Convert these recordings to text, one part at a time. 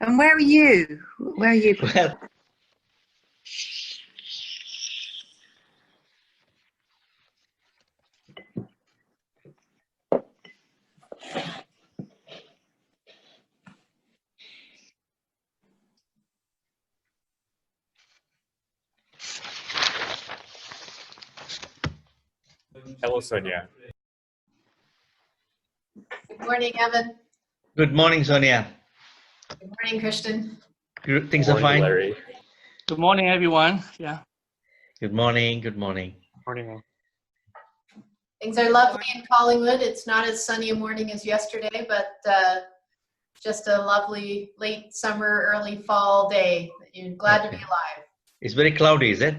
And where are you? Where are you? Well, Hello, Sonia. Good morning, Evan. good morning, Sonia. Good morning, Christian. Things are Morning, fine? Larry. Good morning, everyone. Yeah. Good morning, good morning. Morning. Things are lovely in Collingwood. It's not as sunny a morning as yesterday, but just a lovely late summer, early fall day. You're glad to be alive. It's very cloudy, is it?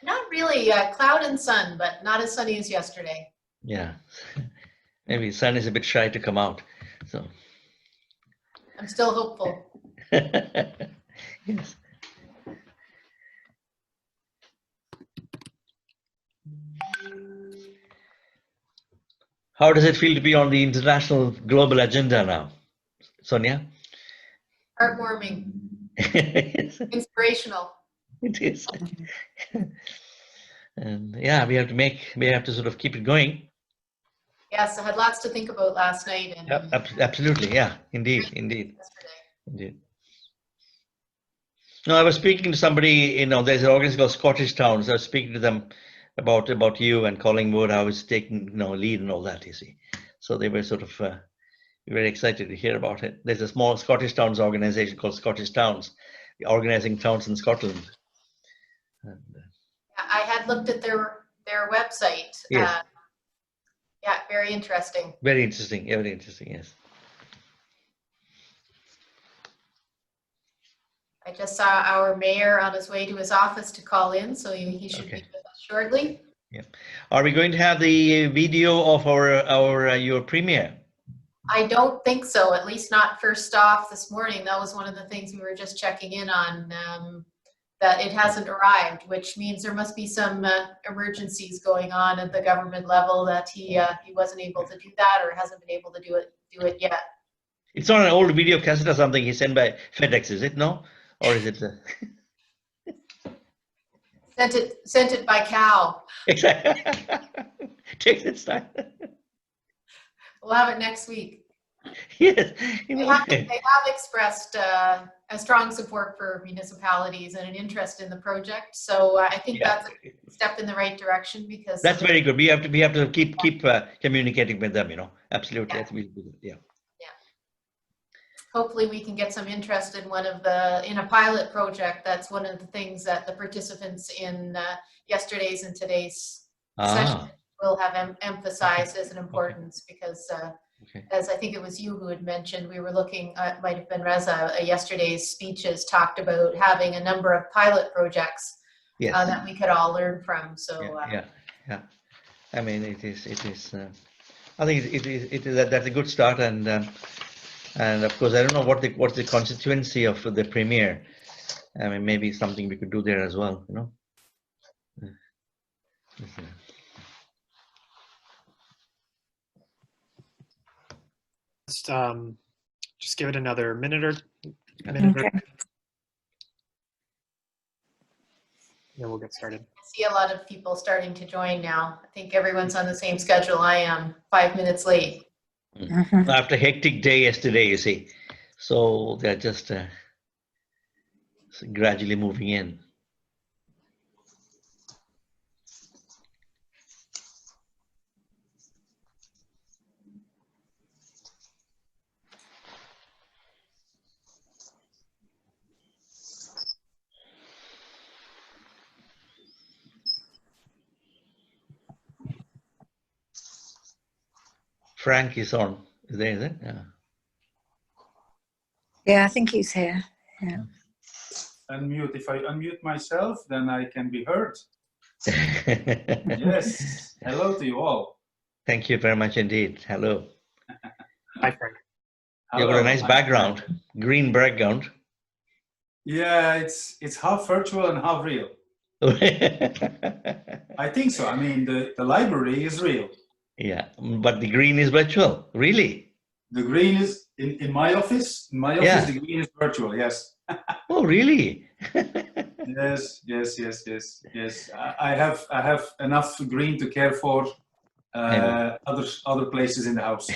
Not really cloud and sun, but not as sunny as yesterday. Yeah. Maybe sun is a bit shy to come out. So I'm still hopeful. yes. How does it feel to be on the international global agenda now, Sonia? Heartwarming, Yes, inspirational. it is. And yeah, we have to sort of keep it going. Yes, I had lots to think about last night and Yep, absolutely. Yeah, indeed. yesterday. Indeed. No, I was speaking to somebody, there's an organization called Scottish Towns. I was speaking to them about you and Collingwood. I was taking, lead and all that, you see. So they were sort of very excited to hear about it. There's a small Scottish Towns organization called Scottish Towns, organizing towns in Scotland. And, I had looked at their website. yes. Yeah, very interesting. Very interesting, yes. I just saw our mayor on his way to his office to call in, so he should be with us shortly. Yeah. Are we going to have the video of your premiere? I don't think so, at least not first off this morning. That was one of the things we were just checking in on, that it hasn't arrived, which means there must be some emergencies going on at the government level that he wasn't able to do that or hasn't been able to do it yet. It's not an old video cassette or something he sent by FedEx, is it? No? Or is it? Sent it by cow. Exactly. Takes its time. We'll have it next week. Yes. They have expressed a strong support for municipalities and an interest in the project. So I think that's a step in the right direction because that's very good. We have to keep communicating with them. Absolutely. Yeah. Hopefully we can get some interest in in a pilot project. That's one of the things that the participants in yesterday's and today's session will have emphasized as an importance because as I think it was you who had mentioned, we were looking, it might have been Reza, yesterday's speeches talked about having a number of pilot projects that we could all learn from. So yeah. I mean, it is. I think that's a good start, and of course, I don't know what's the constituency of the premiere. I mean, maybe something we could do there as well. Just give it another minute or Okay. then we'll get started. I see a lot of people starting to join now. I think everyone's on the same schedule I am, 5 minutes late. After a hectic day yesterday, you see, so they're just gradually moving in. Frank is on. Is there, is it? Yeah. Yeah, I think he's here. Yeah. Unmute. If I unmute myself, then I can be heard. Yes. Hello to you all. Thank you very much indeed. Hello. Hi, Frank. You've got a nice background, green background. Yeah, it's half virtual and half real. I think so. I mean, the library is real. Yeah, but the green is virtual, really? The green is In my office, Yeah. the green is virtual. Yes. Oh, really? Yes. I have enough green to care for other places in the house.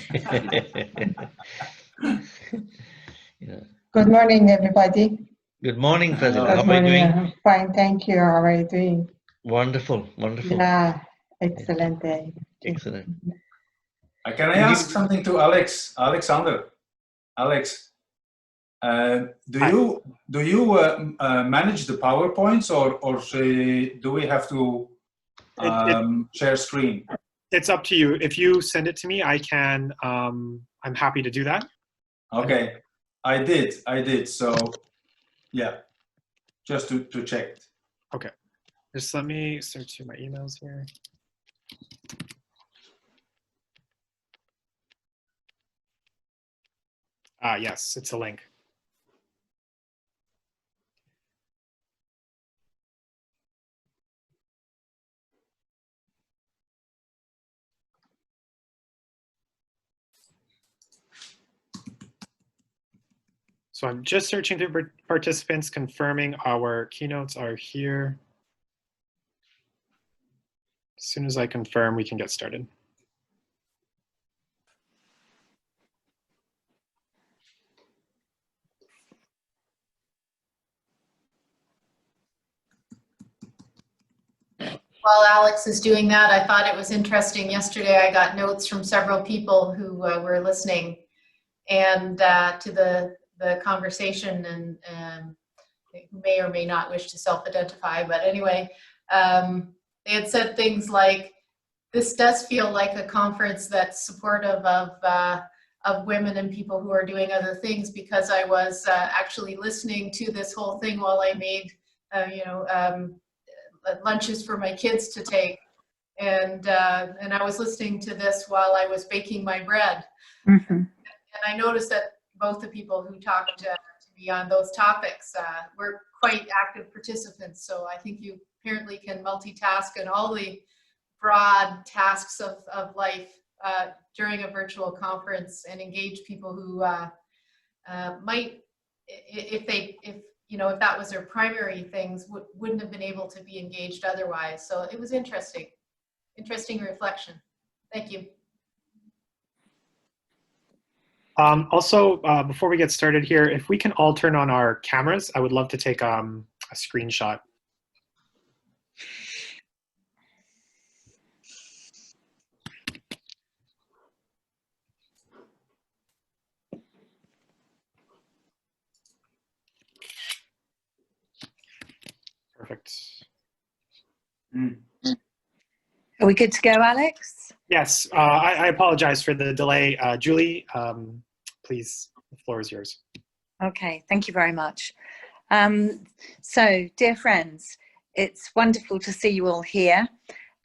Yeah. Good morning, everybody. Good morning, Fazila. Good How are you morning. doing? I'm fine, thank you. How are you doing? Wonderful, wonderful. Yeah, excellent day. Excellent. Can I ask something to Alexander? Alex, do you manage the PowerPoints, or do we have to share screen? It's up to you. If you send it to me, I can. I'm happy to do that. Okay, I did. So, yeah, just to check. Okay, just let me search through my emails here. Yes, it's a link. So I'm just searching through participants, confirming our keynotes are here. As soon as I confirm, we can get started. While Alex is doing that, I thought it was interesting. Yesterday, I got notes from several people who were listening and to the conversation, and who may or may not wish to self-identify. But anyway, they had said things like, "This does feel like a conference that's supportive of women and people who are doing other things," because I was actually listening to this whole thing while I made, lunches for my kids to take, and I was listening to this while I was baking my bread. Mm-hmm. And I noticed that both the people who talked to me on those topics were quite active participants. So I think you apparently can multitask in all the broad tasks of life during a virtual conference and engage people who might, if that was their primary things, wouldn't have been able to be engaged otherwise. So it was interesting reflection. Thank you. Also, before we get started here, if we can all turn on our cameras, I would love to take a screenshot. Perfect. Are we good to go, Alex? Yes, I apologize for the delay. Julie, please, the floor is yours. Okay, thank you very much. So, dear friends, it's wonderful to see you all here.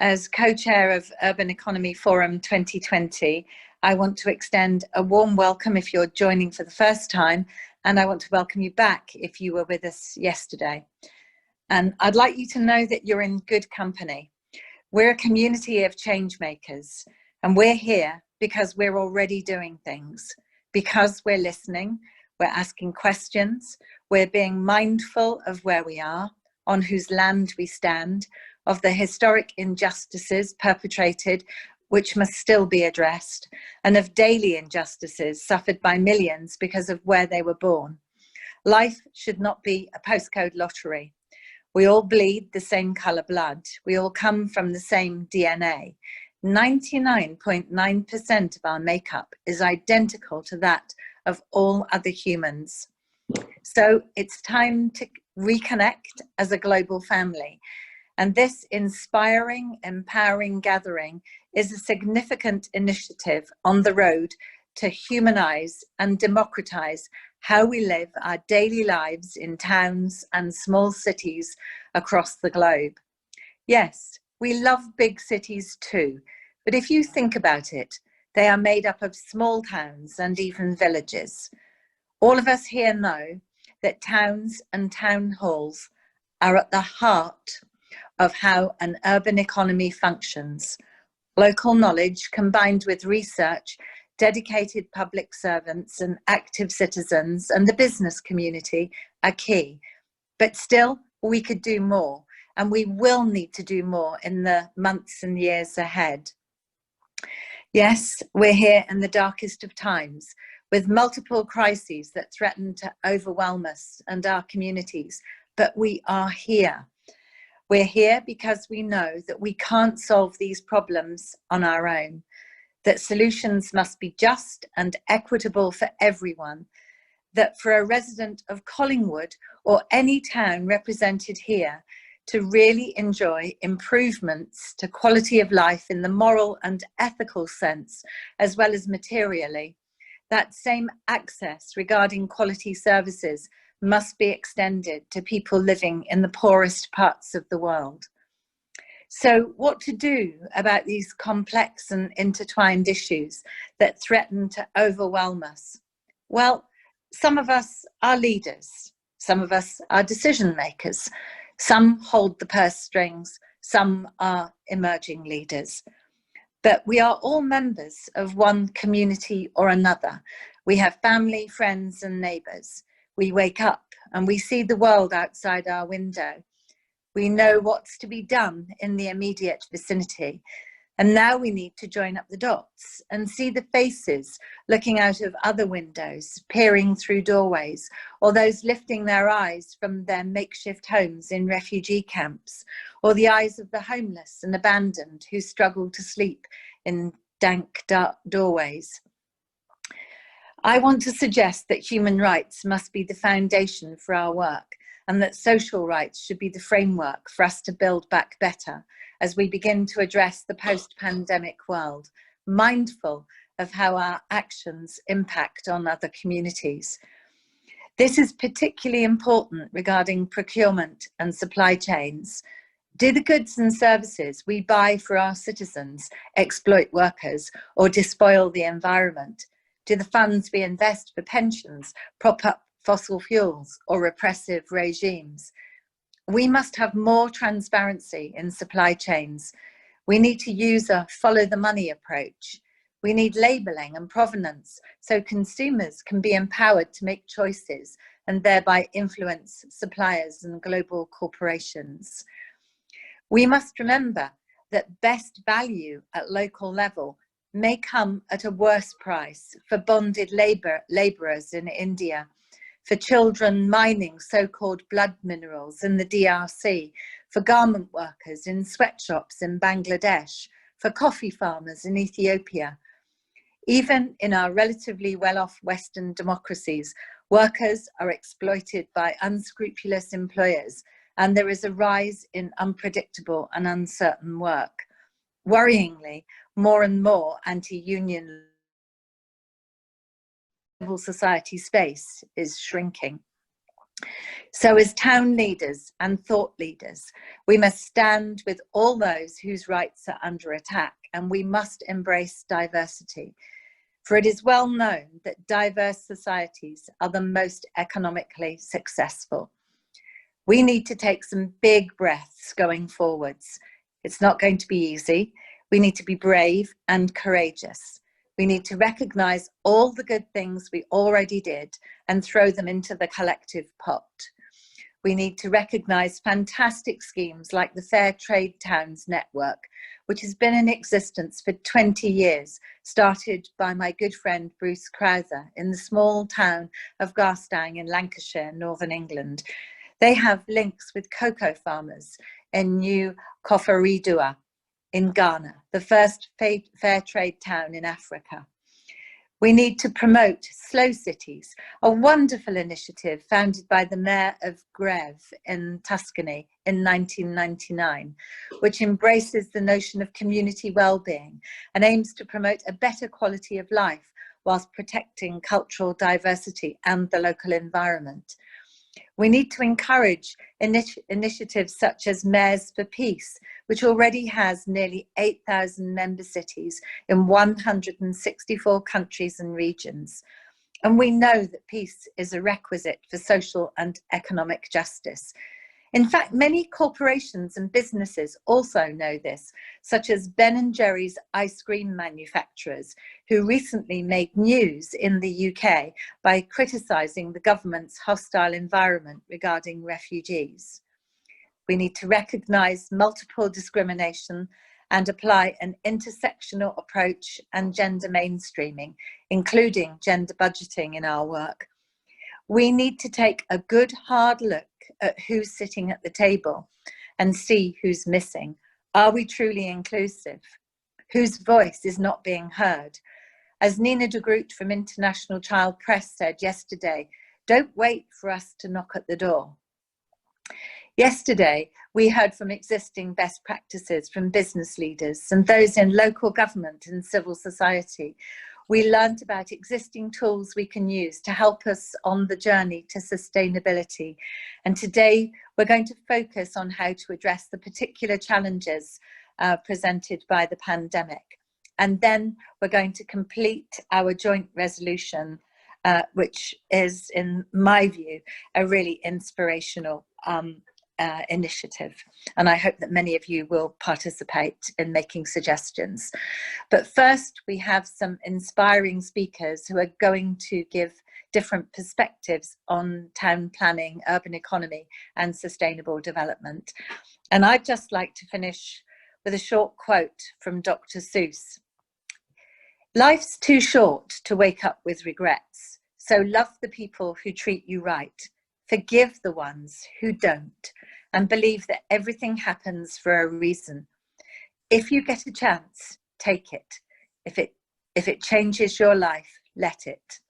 As co-chair of Urban Economy Forum 2020, I want to extend a warm welcome if you're joining for the first time, and I want to welcome you back if you were with us yesterday. And I'd like you to know that you're in good company. We're a community of change makers, and we're here because we're already doing things, because we're listening, we're asking questions, we're being mindful of where we are, on whose land we stand, of the historic injustices perpetrated, which must still be addressed, and of daily injustices suffered by millions because of where they were born. Life should not be a postcode lottery. We all bleed the same colour blood. We all come from the same DNA. 99.9% of our makeup is identical to that of all other humans. So it's time to reconnect as a global family. And this inspiring, empowering gathering is a significant initiative on the road to humanize and democratize how we live our daily lives in towns and small cities across the globe. Yes, we love big cities too, but if you think about it, they are made up of small towns and even villages. All of us here know that towns and town halls are at the heart of how an urban economy functions. Local knowledge combined with research dedicated public servants and active citizens and the business community are key. But still, we could do more, and we will need to do more in the months and years ahead. Yes, we're here in the darkest of times, with multiple crises that threaten to overwhelm us and our communities, but we are here. We're here because we know that we can't solve these problems on our own, that solutions must be just and equitable for everyone, that for a resident of Collingwood or any town represented here to really enjoy improvements to quality of life in the moral and ethical sense, as well as materially, that same access regarding quality services must be extended to people living in the poorest parts of the world. So what to do about these complex and intertwined issues that threaten to overwhelm us? Well, some of us are leaders, some of us are decision makers, some hold the purse strings, some are emerging leaders. But we are all members of one community or another. We have family, friends, and neighbours. We wake up and we see the world outside our window. We know what's to be done in the immediate vicinity. And now we need to join up the dots and see the faces looking out of other windows, peering through doorways, or those lifting their eyes from their makeshift homes in refugee camps, or the eyes of the homeless and abandoned who struggle to sleep in dank, dark doorways. I want to suggest that human rights must be the foundation for our work, and that social rights should be the framework for us to build back better as we begin to address the post-pandemic world, mindful of how our actions impact on other communities. This is particularly important regarding procurement and supply chains. Do the goods and services we buy for our citizens exploit workers or despoil the environment? Do the funds we invest for pensions prop up fossil fuels or repressive regimes? We must have more transparency in supply chains. We need to use a follow the money approach. We need labelling and provenance so consumers can be empowered to make choices and thereby influence suppliers and global corporations. We must remember that best value at local level may come at a worse price for bonded labourers in India, for children mining so-called blood minerals in the DRC, for garment workers in sweatshops in Bangladesh, for coffee farmers in Ethiopia. Even in our relatively well-off Western democracies, workers are exploited by unscrupulous employers, and there is a rise in unpredictable and uncertain work. Worryingly, more and more anti-union civil society space is shrinking. So as town leaders and thought leaders, we must stand with all those whose rights are under attack, and we must embrace diversity. For it is well known that diverse societies are the most economically successful. We need to take some big breaths going forwards. It's not going to be easy. We need to be brave and courageous. We need to recognise all the good things we already did and throw them into the collective pot. We need to recognise fantastic schemes like the Fair Trade Towns Network, which has been in existence for 20 years, started by my good friend Bruce Crowther in the small town of Garstang in Lancashire, Northern England. They have links with cocoa farmers in New Koforidua in Ghana, the first fair trade town in Africa. We need to promote Slow Cities, a wonderful initiative founded by the mayor of Grève in Tuscany in 1999, which embraces the notion of community well-being and aims to promote a better quality of life whilst protecting cultural diversity and the local environment. We need to encourage initiatives such as Mayors for Peace, which already has nearly 8,000 member cities in 164 countries and regions. And we know that peace is a requisite for social and economic justice. In fact, many corporations and businesses also know this, such as Ben & Jerry's ice cream manufacturers, who recently made news in the UK by criticising the government's hostile environment regarding refugees. We need to recognise multiple discrimination and apply an intersectional approach and gender mainstreaming, including gender budgeting in our work. We need to take a good hard look at who's sitting at the table and see who's missing. Are we truly inclusive? Whose voice is not being heard? As Nina de Groot from International Child Press said yesterday, don't wait for us to knock at the door. Yesterday, we heard from existing best practices from business leaders and those in local government and civil society. We learned about existing tools we can use to help us on the journey to sustainability. And today, we're going to focus on how to address the particular challenges presented by the pandemic. And then we're going to complete our joint resolution, which is, in my view, a really inspirational initiative. And I hope that many of you will participate in making suggestions. But first, we have some inspiring speakers who are going to give different perspectives on town planning, urban economy, and sustainable development. And I'd just like to finish with a short quote from Dr. Seuss. Life's too short to wake up with regrets, so love the people who treat you right. Forgive the ones who don't, and believe that everything happens for a reason. If you get a chance, take it. If it changes your life, let it.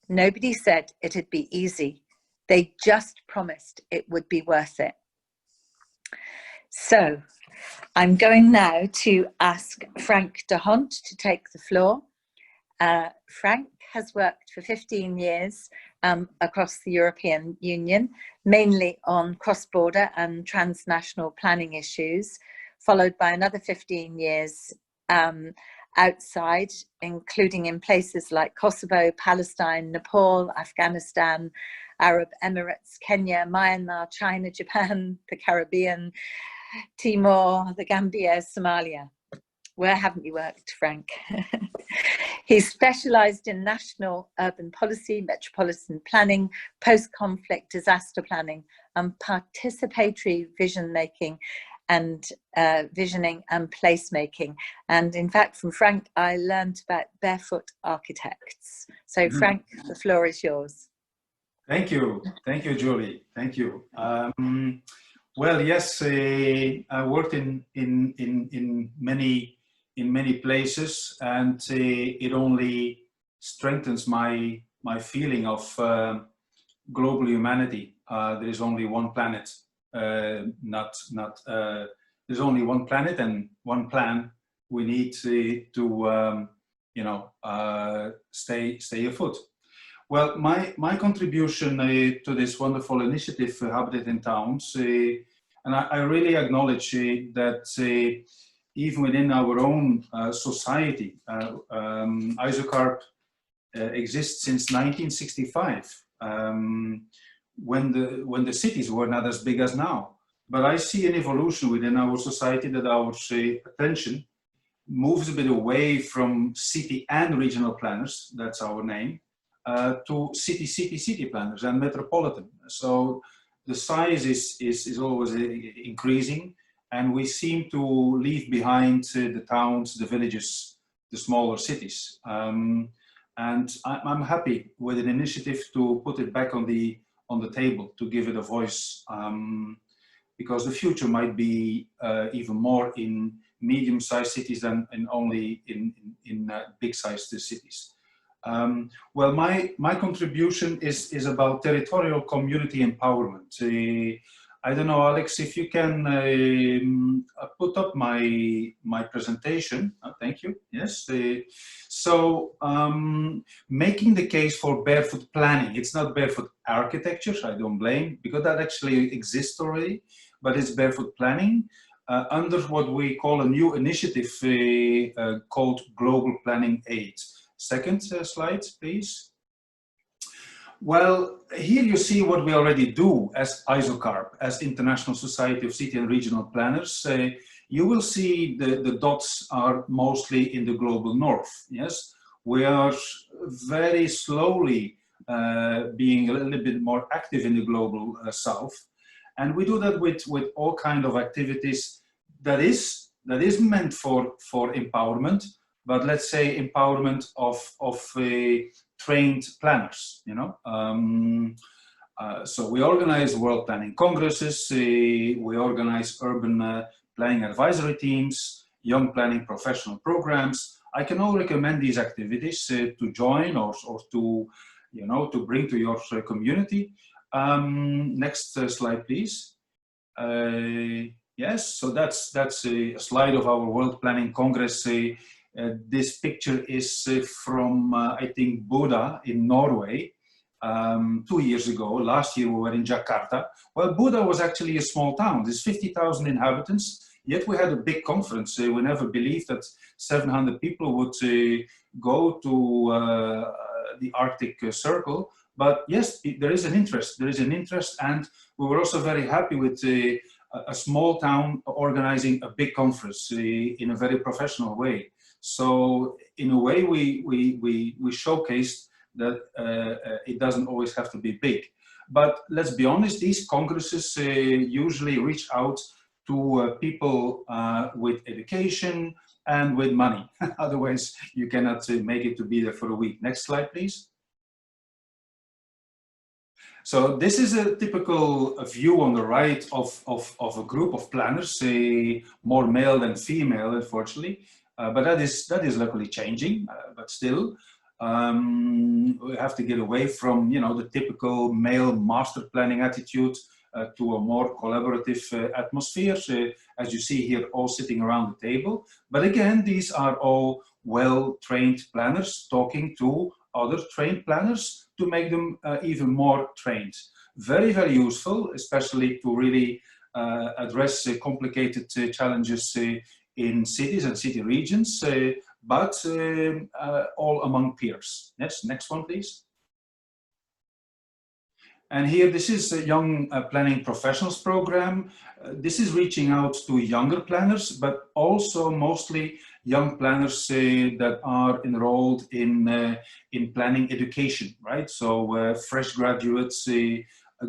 Nobody said it'd be easy. They just promised it would be worth it. So I'm going now to ask Frank de Hont to take the floor. Frank has worked for 15 years across the European Union, mainly on cross-border and transnational planning issues, followed by another 15 years outside, including in places like Kosovo, Palestine, Nepal, Afghanistan, Arab Emirates, Kenya, Myanmar, China, Japan, the Caribbean, Timor, the Gambia, Somalia. Where haven't you worked, Frank? He's specialised in national urban policy, metropolitan planning, post-conflict disaster planning, and participatory vision making and visioning and placemaking. And in fact, from Frank, I learned about barefoot architects. So Frank, the floor is yours. Thank you, Julie. Thank you. Well, yes, I worked in many places, and it only strengthens my feeling of global humanity. There is only one planet, there's only one planet and one plan. We need to stay afoot. Well, my contribution to this wonderful initiative, Habitat in Towns, and I really acknowledge that even within our own society, Isocarp exists since 1965, when the cities were not as big as now. But I see an evolution within our society that our attention moves a bit away from city and regional planners, that's our name, to city planners and metropolitan. So the size is always increasing, and we seem to leave behind the towns, the villages, the smaller cities. And I'm happy with an initiative to put it back on the table, to give it a voice, because the future might be even more in medium-sized cities than only in big-sized cities. Well, my contribution is about territorial community empowerment. I don't know, Alex, if you can put up my presentation. Thank you. Yes. So making the case for barefoot planning. It's not barefoot architecture, I don't blame, because that actually exists already, but it's barefoot planning under what we call a new initiative called Global Planning Aid. Second slide, please. Well, here you see what we already do as ISOCARP, as International Society of City and Regional Planners. You will see the dots are mostly in the global north, yes? We are very slowly being a little bit more active in the global south. And we do that with all kind of activities that is meant for empowerment, but let's say empowerment of trained planners, you know. So we organize world planning congresses, we organize urban planning advisory teams, young planning professional programs. I can all recommend these activities to join or to, you know, to bring to your community. Next slide, please. Yes, so that's a slide of our World Planning Congress. This picture is from, I think, Buda in Norway 2 years ago. Last year we were in Jakarta. Well, Buda was actually a small town. There's 50,000 inhabitants, yet we had a big conference. We never believed that 700 people would go to the Arctic Circle. But yes, there is an interest. There is an interest, and we were also very happy with a small town organizing a big conference in a very professional way. So in a way, we showcased that it doesn't always have to be big. But let's be honest, these congresses usually reach out to people with education and with money. Otherwise, you cannot make it to be there for a week. Next slide, please. So this is a typical view on the right of a group of planners, more male than female, unfortunately. But that is luckily changing, but still. We have to get away from, you know, the typical male master planning attitude to a more collaborative atmosphere. So, as you see here, all sitting around the table. But again, these are all well-trained planners talking to other trained planners to make them even more trained. Very, very useful, especially to really address complicated challenges in cities and city regions, but all among peers. Next one, please. And here, this is a young planning professionals program. This is reaching out to younger planners, but also mostly young planners that are enrolled in planning education, right? So fresh graduates,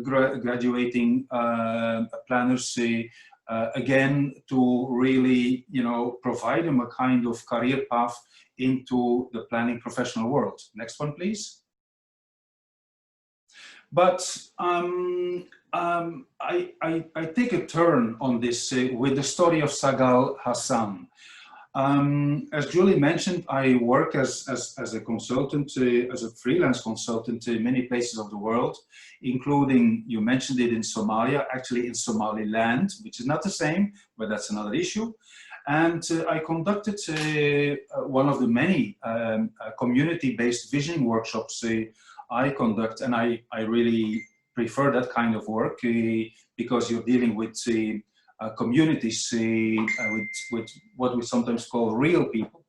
graduating planners, again, to really, you know, provide them a kind of career path into the planning professional world. Next one, please. But I take a turn on this with the story of Sagal Hassan. As Julie mentioned, I work as a consultant, as a freelance consultant in many places of the world, including, you mentioned it, in Somalia, actually in Somaliland, which is not the same, but that's another issue. And I conducted one of the many community-based visioning workshops I conduct, and I really prefer that kind of work because you're dealing with communities with what we sometimes call real people.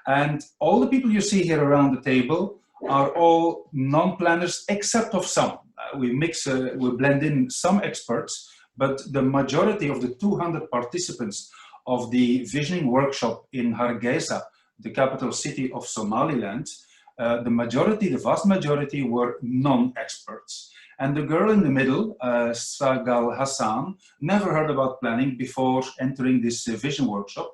And all the people you see here around the table are all non-planners except of some. We blend in some experts, but the majority of the 200 participants of the visioning workshop in Hargeisa, the capital city of Somaliland, the vast majority were non-experts. And the girl in the middle, Sagal Hassan, never heard about planning before entering this vision workshop.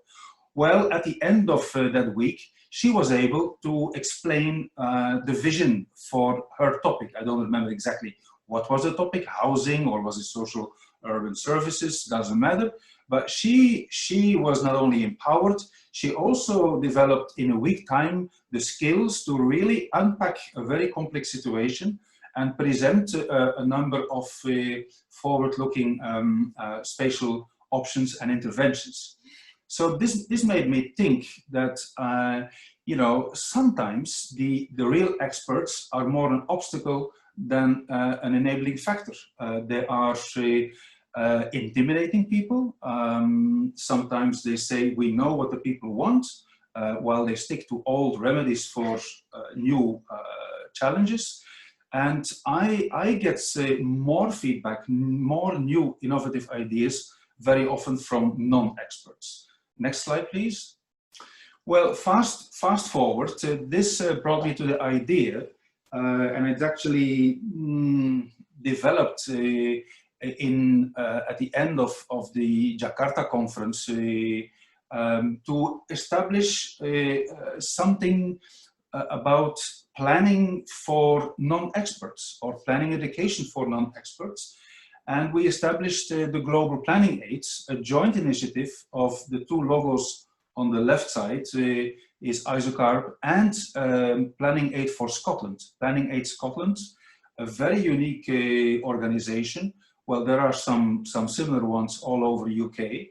Well, at the end of that week, she was able to explain the vision for her topic. I don't remember exactly what was the topic, housing, or was it social urban services, doesn't matter. But she was not only empowered, she also developed in a week time the skills to really unpack a very complex situation and present a number of forward-looking spatial options and interventions. So this made me think that, you know, sometimes the real experts are more an obstacle than an enabling factor. They are intimidating people. Sometimes they say, we know what the people want, while they stick to old remedies for new challenges. And I get more feedback, more new innovative ideas very often from non-experts. Next slide, please. Well, fast forward, this brought me to the idea, and it's actually developed at the end of the Jakarta conference to establish something about planning for non-experts or planning education for non-experts. And we established the Global Planning Aids, a joint initiative of the two logos on the left side is ISOCARP and Planning Aid for Scotland. Planning Aid Scotland, a very unique organization. Well, there are some similar ones all over UK,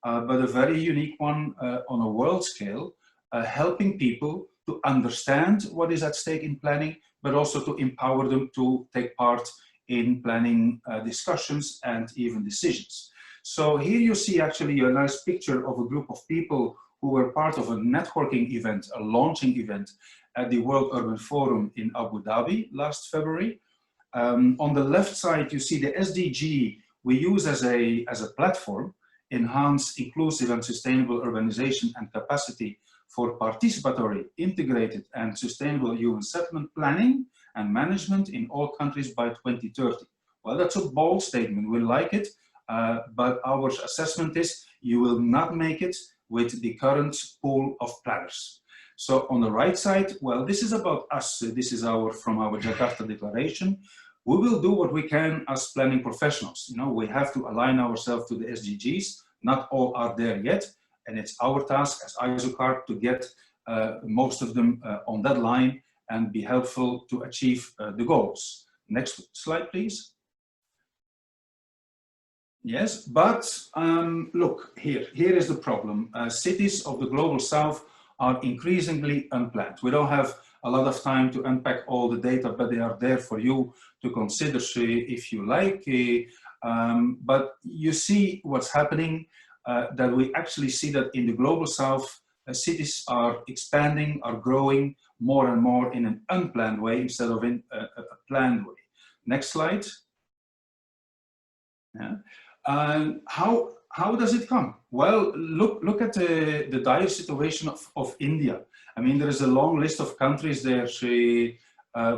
but a very unique one on a world scale, helping people to understand what is at stake in planning, but also to empower them to take part in planning discussions and even decisions. So here you see actually a nice picture of a group of people who were part of a networking event, a launching event at the World Urban Forum in Abu Dhabi last February. On the left side, you see the SDG we use as a platform, enhance inclusive and sustainable urbanization and capacity for participatory, integrated and sustainable human settlement planning and management in all countries by 2030. Well, that's a bold statement, we like it, but our assessment is you will not make it with the current pool of planners. So on the right side, well, this is about us. This is from our Jakarta Declaration. We will do what we can as planning professionals. You know, we have to align ourselves to the SDGs. Not all are there yet. And it's our task as ISOCARP to get most of them on that line and be helpful to achieve the goals. Next slide, please. Yes, but look, here is the problem. Cities of the Global South are increasingly unplanned. We don't have a lot of time to unpack all the data, but they are there for you to consider if you like. But you see what's happening, that we actually see that in the Global South, cities are expanding, are growing more and more in an unplanned way instead of in a planned way. Next slide. Yeah. How does it come? Well, look at the dire situation of India. I mean, there is a long list of countries there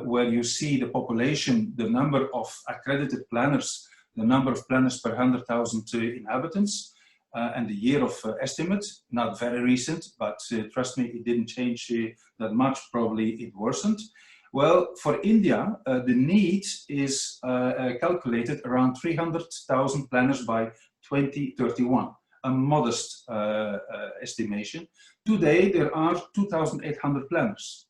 where you see the population, the number of accredited planners, the number of planners per 100,000 inhabitants, and the year of estimate, not very recent, but trust me, it didn't change that much, probably it worsened. Well, for India, the need is calculated around 300,000 planners by 2031, a modest estimation. Today, there are 2,800 planners.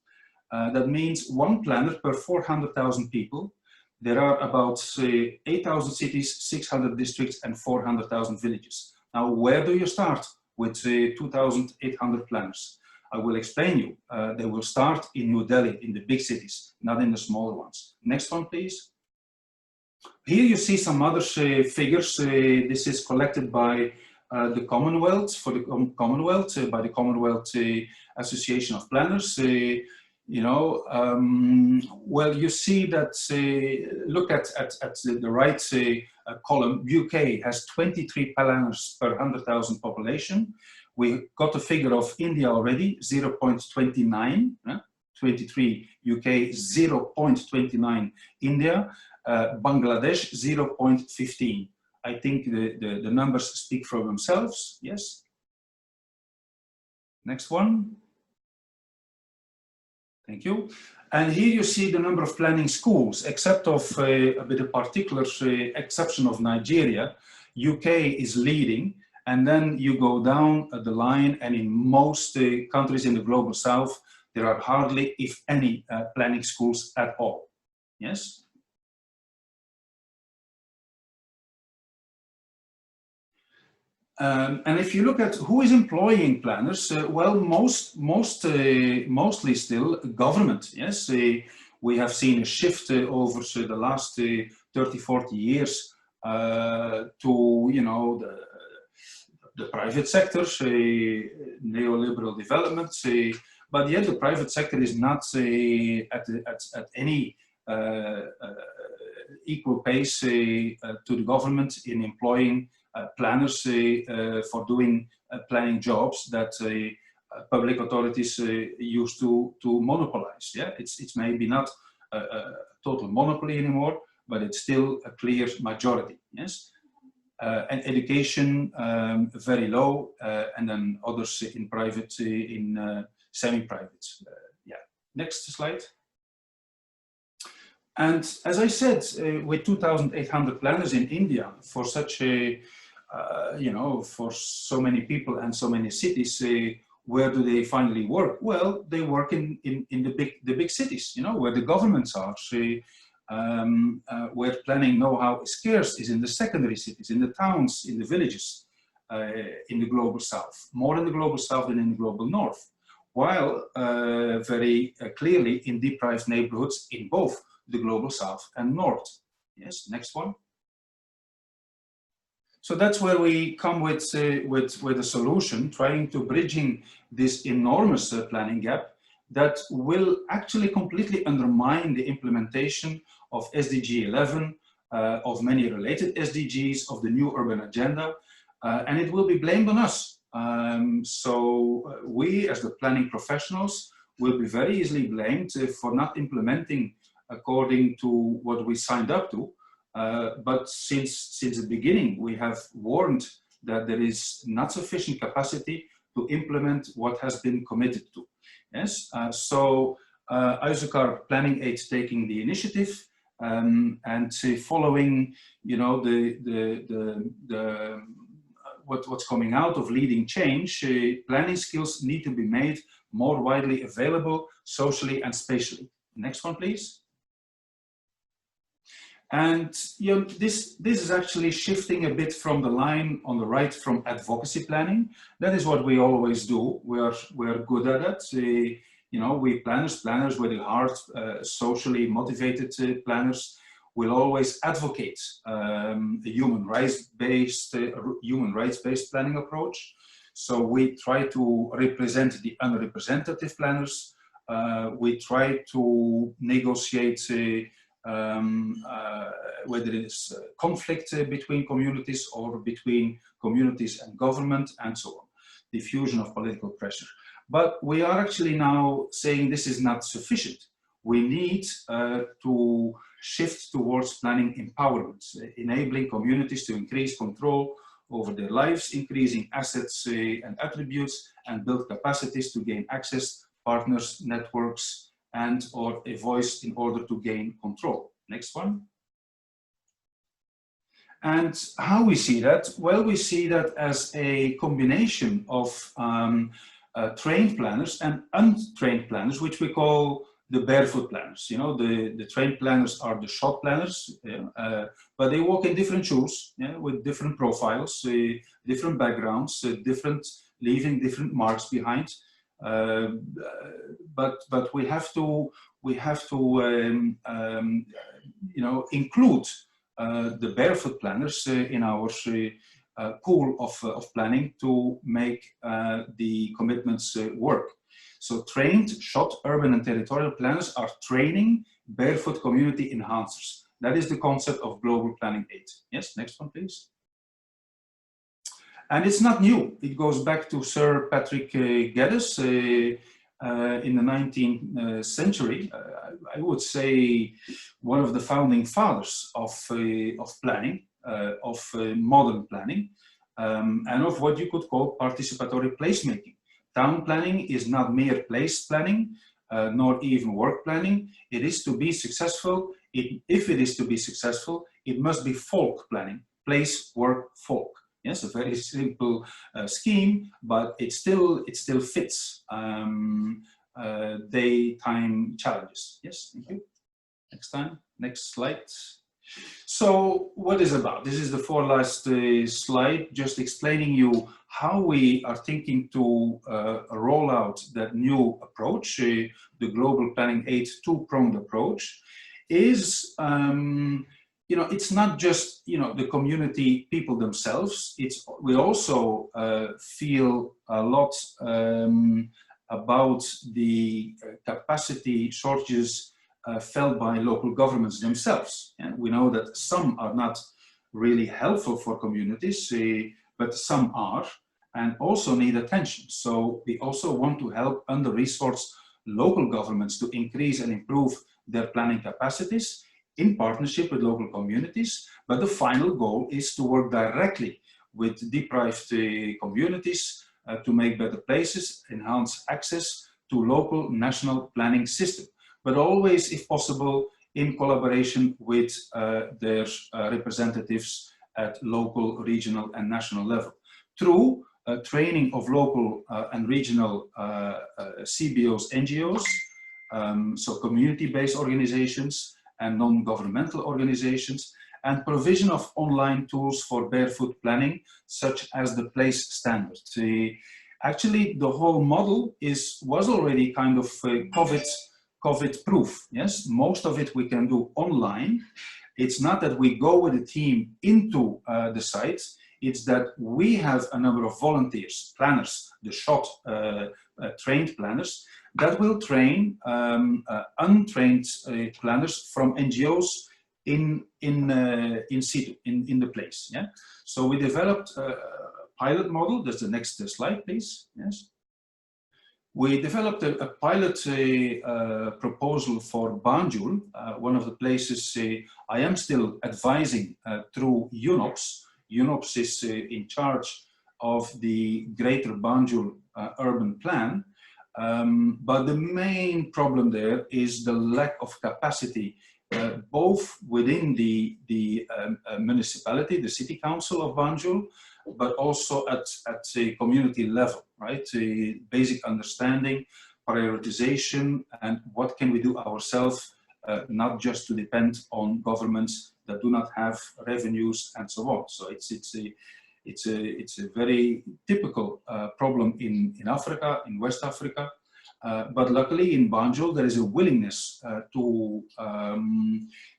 That means one planner per 400,000 people. There are about 8,000 cities, 600 districts, and 400,000 villages. Now, where do you start with 2,800 planners? I will explain you. They will start in New Delhi, in the big cities, not in the smaller ones. Next one, please. Here you see some other figures. This is collected by the Commonwealth, by the Commonwealth Association of Planners. You know, well, you see that, look at the right column, UK has 23 planners per 100,000 population. We got a figure of India already, 0.29, 23 UK, 0.29 India, Bangladesh, 0.15. I think the numbers speak for themselves, yes. Next one. Thank you. And here you see the number of planning schools, except of a bit of particular exception of Nigeria. UK is leading, and then you go down the line, and in most countries in the Global South, there are hardly, if any, planning schools at all. Yes? And if you look at who is employing planners, well, mostly still government. Yes, we have seen a shift over the last 30, 40 years to, you know, the private sector, neoliberal development, but yet the private sector is not at any equal pace to the government in employing planners for doing planning jobs that public authorities used to monopolize. Yeah, it's maybe not a total monopoly anymore, but it's still a clear majority. Yes, and education very low, and then others in private, in semi-private. Yeah, next slide. And as I said, with 2,800 planners in India, for such a, you know, for so many people and so many cities, where do they finally work? Well, they work in the big cities, you know, where the governments are. Where planning know-how is scarce is in the secondary cities, in the towns, in the villages, in the global south, more in the global south than in the global north, while very clearly in deprived neighborhoods in both the global south and north. Yes, next one. So that's where we come with a solution, trying to bridging this enormous planning gap that will actually completely undermine the implementation of SDG 11, of many related SDGs, of the new urban agenda, and it will be blamed on us. So we, as the planning professionals, will be very easily blamed for not implementing according to what we signed up to. But since the beginning, we have warned that there is not sufficient capacity to implement what has been committed to. Yes, so Isokar Planning Aid taking the initiative and following, you know, what's coming out of leading change. Planning skills need to be made more widely available, socially and spatially. Next one, please. And you know, this is actually shifting a bit from the line on the right from advocacy planning. That is what we always do. We're good at it. You know, we planners with the hard, socially motivated planners will always advocate a human rights-based planning approach. So we try to represent the unrepresentative planners. We try to negotiate whether it's conflict between communities or between communities and government and so on, diffusion of political pressure. But we are actually now saying this is not sufficient. We need to shift towards planning empowerment, enabling communities to increase control over their lives, increasing assets and attributes, and build capacities to gain access, partners, networks, and or a voice in order to gain control. Next one. And how we see that? Well, we see that as a combination of trained planners and untrained planners, which we call the barefoot planners. You know, the trained planners are the shop planners, but they walk in different shoes, with different profiles, different backgrounds, leaving different marks behind. But we have to you know, include the barefoot planners in our pool of planning to make the commitments work. So trained, shot, urban and territorial planners are training barefoot community enhancers. That is the concept of global planning aid. Yes, next one, please. And it's not new. It goes back to Sir Patrick Geddes in the 19th century. I would say one of the founding fathers of planning, of modern planning, and of what you could call participatory placemaking. Town planning is not mere place planning, nor even work planning. It is to be successful. If it is to be successful, it must be folk planning, place, work, folk. Yes, a very simple scheme, but it still fits daytime challenges. Yes, thank you. Next slide. So what is about? This is the last slide, just explaining you how we are thinking to roll out that new approach, the global planning aid two-pronged approach. Is you know, it's not just, you know, the community people themselves. We also feel a lot about the capacity shortages felt by local governments themselves. And we know that some are not really helpful for communities, but some are and also need attention. So we also want to help under-resourced local governments to increase and improve their planning capacities in partnership with local communities. But the final goal is to work directly with deprived communities to make better places, enhance access to local national planning system, but always, if possible, in collaboration with their representatives at local, regional and national level, through training of local and regional CBOs, NGOs, so community-based organizations and non-governmental organizations, and provision of online tools for barefoot planning, such as the place standard. Actually, the whole model was already kind of COVID proof. Yes, most of it we can do online. It's not that we go with a team into the sites. It's that we have a number of volunteers, planners, the SHOT trained planners that will train untrained planners from NGOs in situ, in the place. Yeah. So we developed a pilot model. That's the next slide, please. Yes. We developed a pilot proposal for Banjul, one of the places I am still advising through UNOPS. UNOPS is in charge of the Greater Banjul Urban Plan, but the main problem there is the lack of capacity, both within the municipality, the city council of Banjul, but also at a community level, right? A basic understanding, prioritization, and what can we do ourselves, not just to depend on governments that do not have revenues and so on. So it's a very typical problem in Africa, in West Africa. But luckily in Banjul, there is a willingness to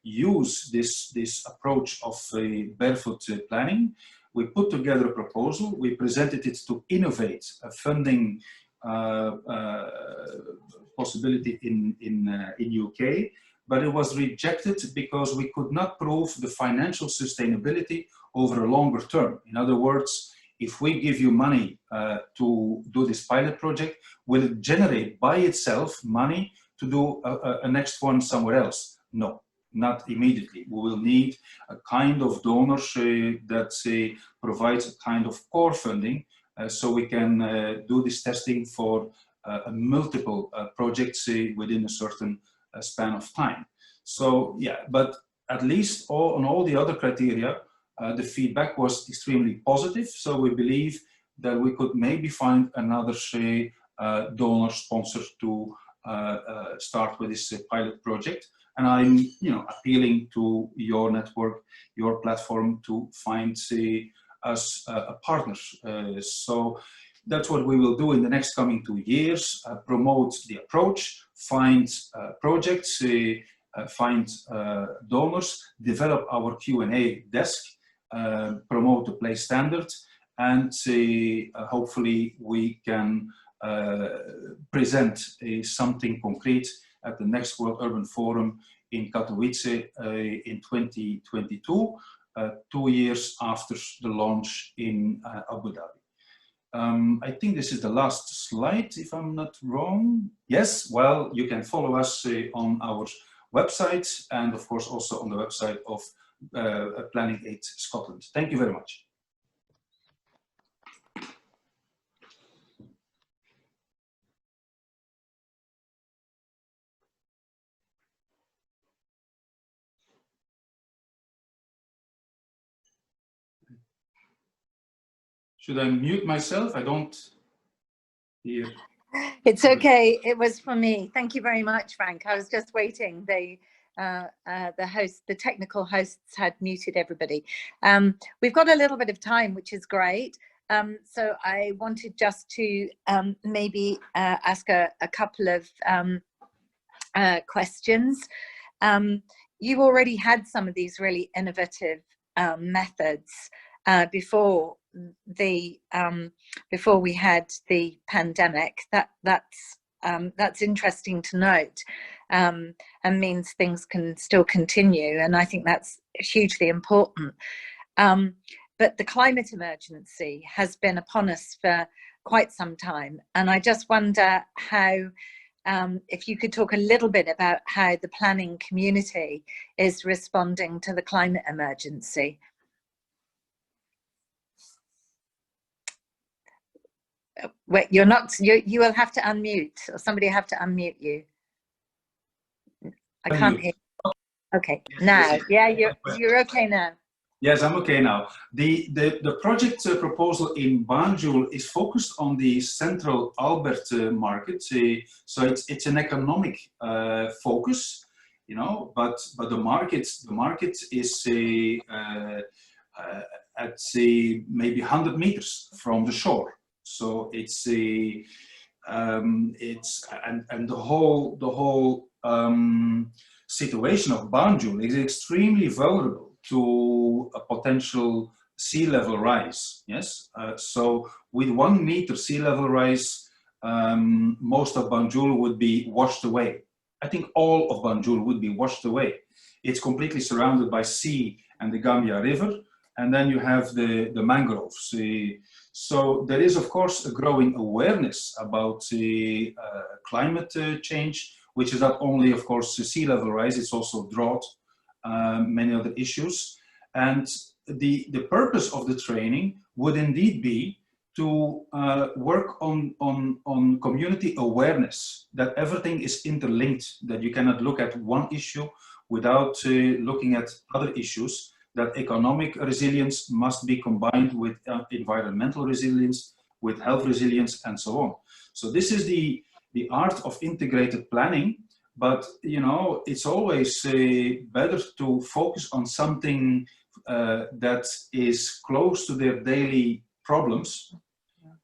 use this approach of barefoot planning. We put together a proposal, we presented it to Innovate, a funding possibility in UK, but it was rejected because we could not prove the financial sustainability over a longer term. In other words, if we give you money to do this pilot project, will it generate by itself money to do a next one somewhere else? No, not immediately. We will need a kind of donors that provides a kind of core funding so we can do this testing for multiple projects within a certain span of time. So yeah, but at least on all the other criteria, the feedback was extremely positive. So we believe that we could maybe find another donor sponsor to start with this pilot project. And I'm, appealing to your network, your platform to find us a partner. So that's what we will do in the next coming 2 years, promote the approach, find projects, find donors, develop our Q&A desk, promote the place standard, and hopefully we can present something concrete at the next World Urban Forum in Katowice in 2022, 2 years after the launch in Abu Dhabi. I think this is the last slide, if I'm not wrong. Yes, well, you can follow us on our website and of course also on the website of Planning Aid Scotland. Thank you very much. Should I mute myself? I don't hear. It's okay. It was for me. Thank you very much, Frank. I was just waiting. The technical hosts had muted everybody. We've got a little bit of time, which is great. So I wanted just to maybe ask a couple of questions. You already had some of these really innovative methods before we had the pandemic. That's that's interesting to note, and means things can still continue. And I think that's hugely important. But the climate emergency has been upon us for quite some time. And I just wonder how, if you could talk a little bit about how the planning community is responding to the climate emergency. Wait, you're not, you will have to unmute, or somebody have to unmute you. I can't hear. Okay, now, yeah, you're okay now. Yes, I'm okay now. The project proposal in Banjul is focused on the Central Albert market. So it's an economic focus, you know, but the market is at maybe 100 meters from the shore. So it's the whole situation of Banjul is extremely vulnerable to a potential sea level rise. Yes, so with 1 meter sea level rise, most of Banjul would be washed away. I think all of Banjul would be washed away. It's completely surrounded by sea and the Gambia River, and then you have the mangroves. So there is, of course, a growing awareness about climate change, which is not only, of course, sea level rise, it's also drought, many other issues. And the purpose of the training would indeed be to work on community awareness, that everything is interlinked, that you cannot look at one issue without looking at other issues, that economic resilience must be combined with environmental resilience, with health resilience, and so on. So this is the art of integrated planning. But, you know, it's always better to focus on something that is close to their daily problems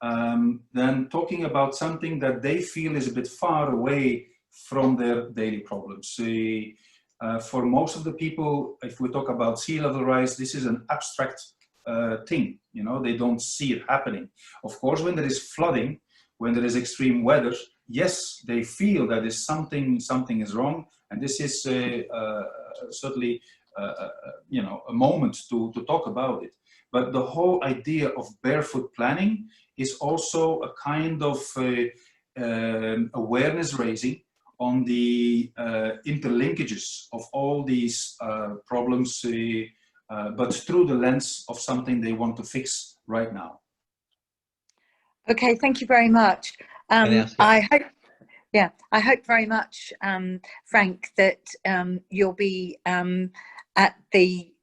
than talking about something that they feel is a bit far away from their daily problems. For most of the people, if we talk about sea level rise, this is an abstract thing. You know, they don't see it happening. Of course, when there is flooding, when there is extreme weather, yes, they feel that is something is wrong, and this is certainly you know, a moment to talk about it. But the whole idea of barefoot planning is also a kind of awareness raising on the interlinkages of all these problems, but through the lens of something they want to fix right now. Okay, thank you very much. I hope very much, Frank, that you'll be at the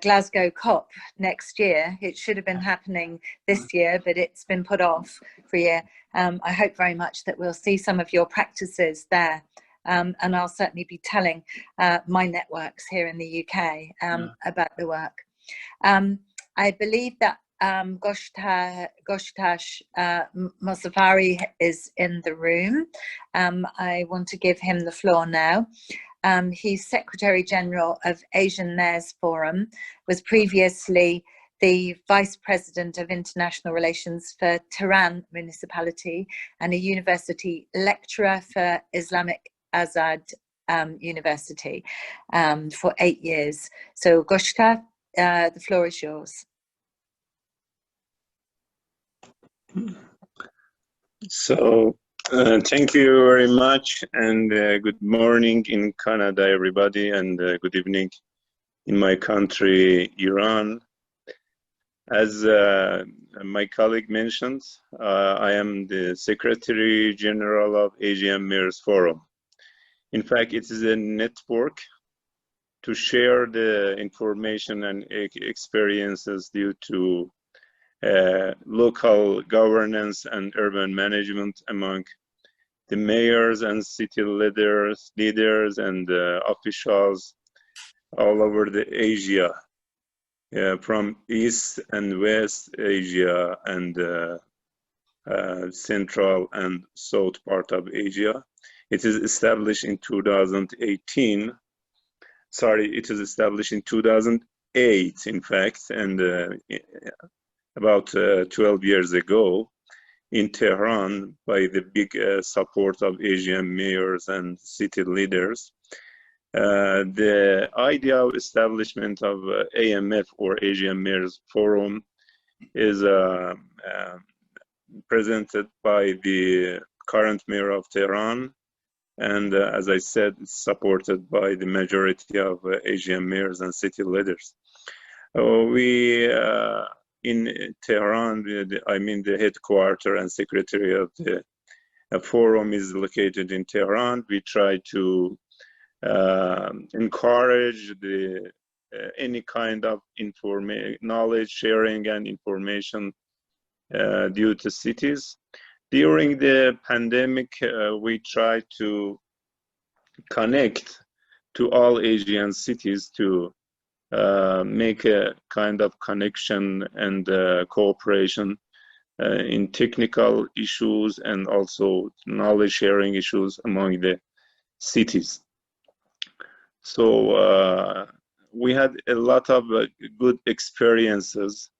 Glasgow COP next year. It should have been happening this year, but it's been put off for a year. I hope very much that we'll see some of your practices there, and I'll certainly be telling my networks here in the UK about the work. I believe that Goshtash Mosafari is in the room. I want to give him the floor now. He's Secretary General of Asian Mayors Forum, was previously the Vice President of International Relations for Tehran Municipality and a university lecturer for Islamic Azad University for 8 years. So Goshta, the floor is yours. So thank you very much, and good morning in Canada, everybody, and good evening in my country, Iran. As my colleague mentioned, I am the Secretary General of Asian Mayors Forum. In fact, it is a network to share the information and experiences due to local governance and urban management among the mayors and city leaders and officials all over the Asia, from East and West Asia and Central and South part of Asia. It is established in 2018. Sorry, it is established in 2008, in fact, and about 12 years ago. in Tehran by the big support of Asian mayors and city leaders. The idea of establishment of AMF or Asian Mayors Forum is presented by the current mayor of Tehran, and as I said, it's supported by the majority of Asian mayors and city leaders. We in Tehran, I mean the headquarters and secretary of the forum is located in Tehran. We try to encourage the any kind of knowledge sharing and information due to cities. During the pandemic, we try to connect to all Asian cities to make a kind of connection and cooperation in technical issues and also knowledge sharing issues among the cities. So we had a lot of good experiences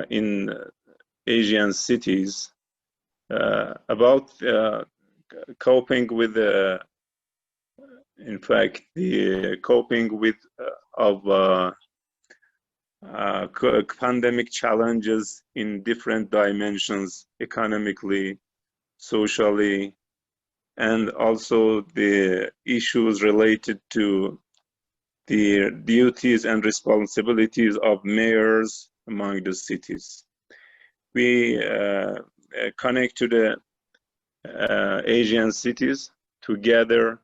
in Asian cities about coping with in fact the coping with pandemic challenges in different dimensions, economically, socially, and also the issues related to the duties and responsibilities of mayors among the cities. We connect to the Asian cities together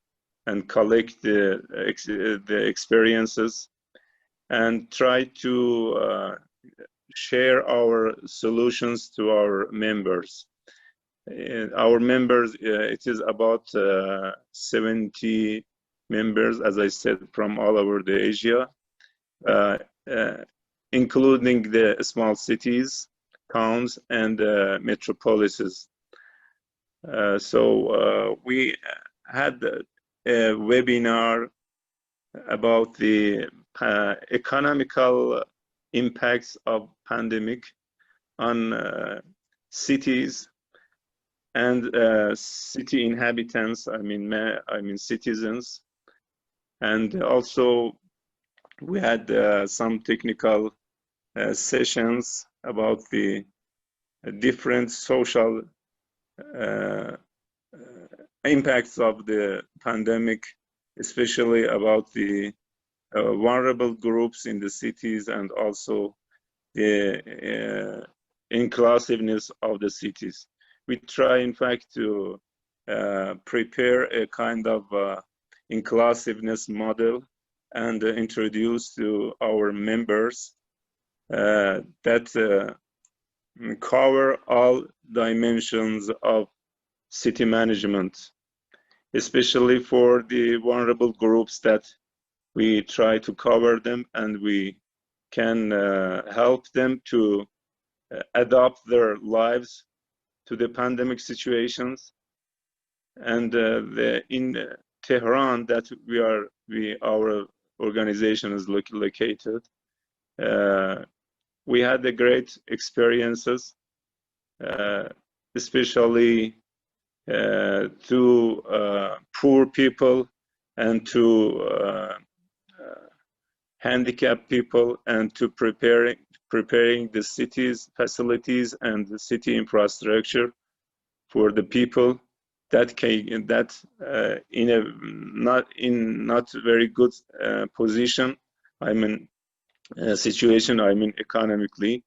and collect the experiences and try to share our solutions to our members. Our members, it is about 70 members, as I said, from all over the Asia, including the small cities, towns, and metropolises. So we had a webinar about the economical impacts of pandemic on cities and city inhabitants, I mean citizens. And also we had some technical sessions about the different social impacts of the pandemic, especially about the vulnerable groups in the cities and also the inclusiveness of the cities. We try, in fact, to prepare a kind of inclusiveness model and introduce to our members that cover all dimensions of city management, especially for the vulnerable groups that we try to cover them and we can help them to adapt their lives to the pandemic situations. And in Tehran, that our organization is located, we had the great experiences, especially to poor people and to handicapped people, and to preparing the city's facilities and the city infrastructure for the people that in a not very good position, I mean situation, I mean economically,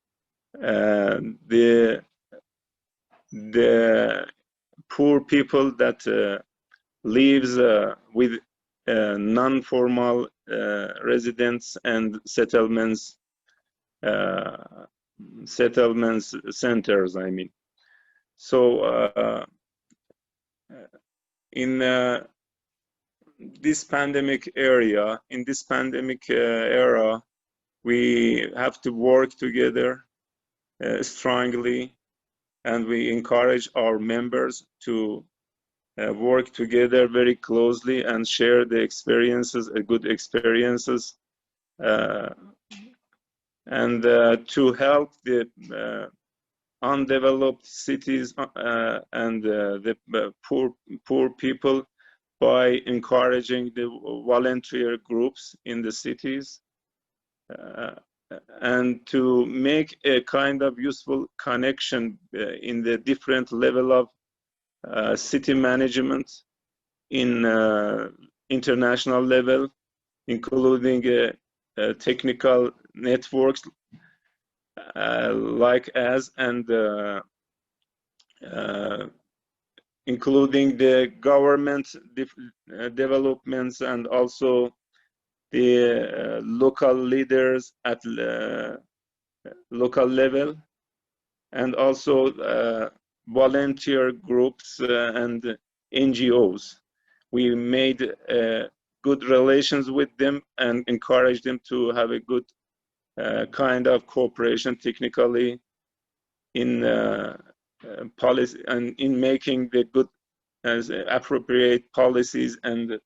the poor people that lives with non-formal residents and settlements centers, I mean. So in this pandemic era, we have to work together strongly, and we encourage our members to work together very closely and share the experiences, good experiences, and to help the undeveloped cities and the poor people by encouraging the volunteer groups in the cities and to make a kind of useful connection in the different level of city management in international level, including technical networks like us, and including the government developments and also the local leaders at local level, and also volunteer groups and NGOs. We made good relations with them and encouraged them to have a good kind of cooperation technically in policy and in making the good as appropriate policies and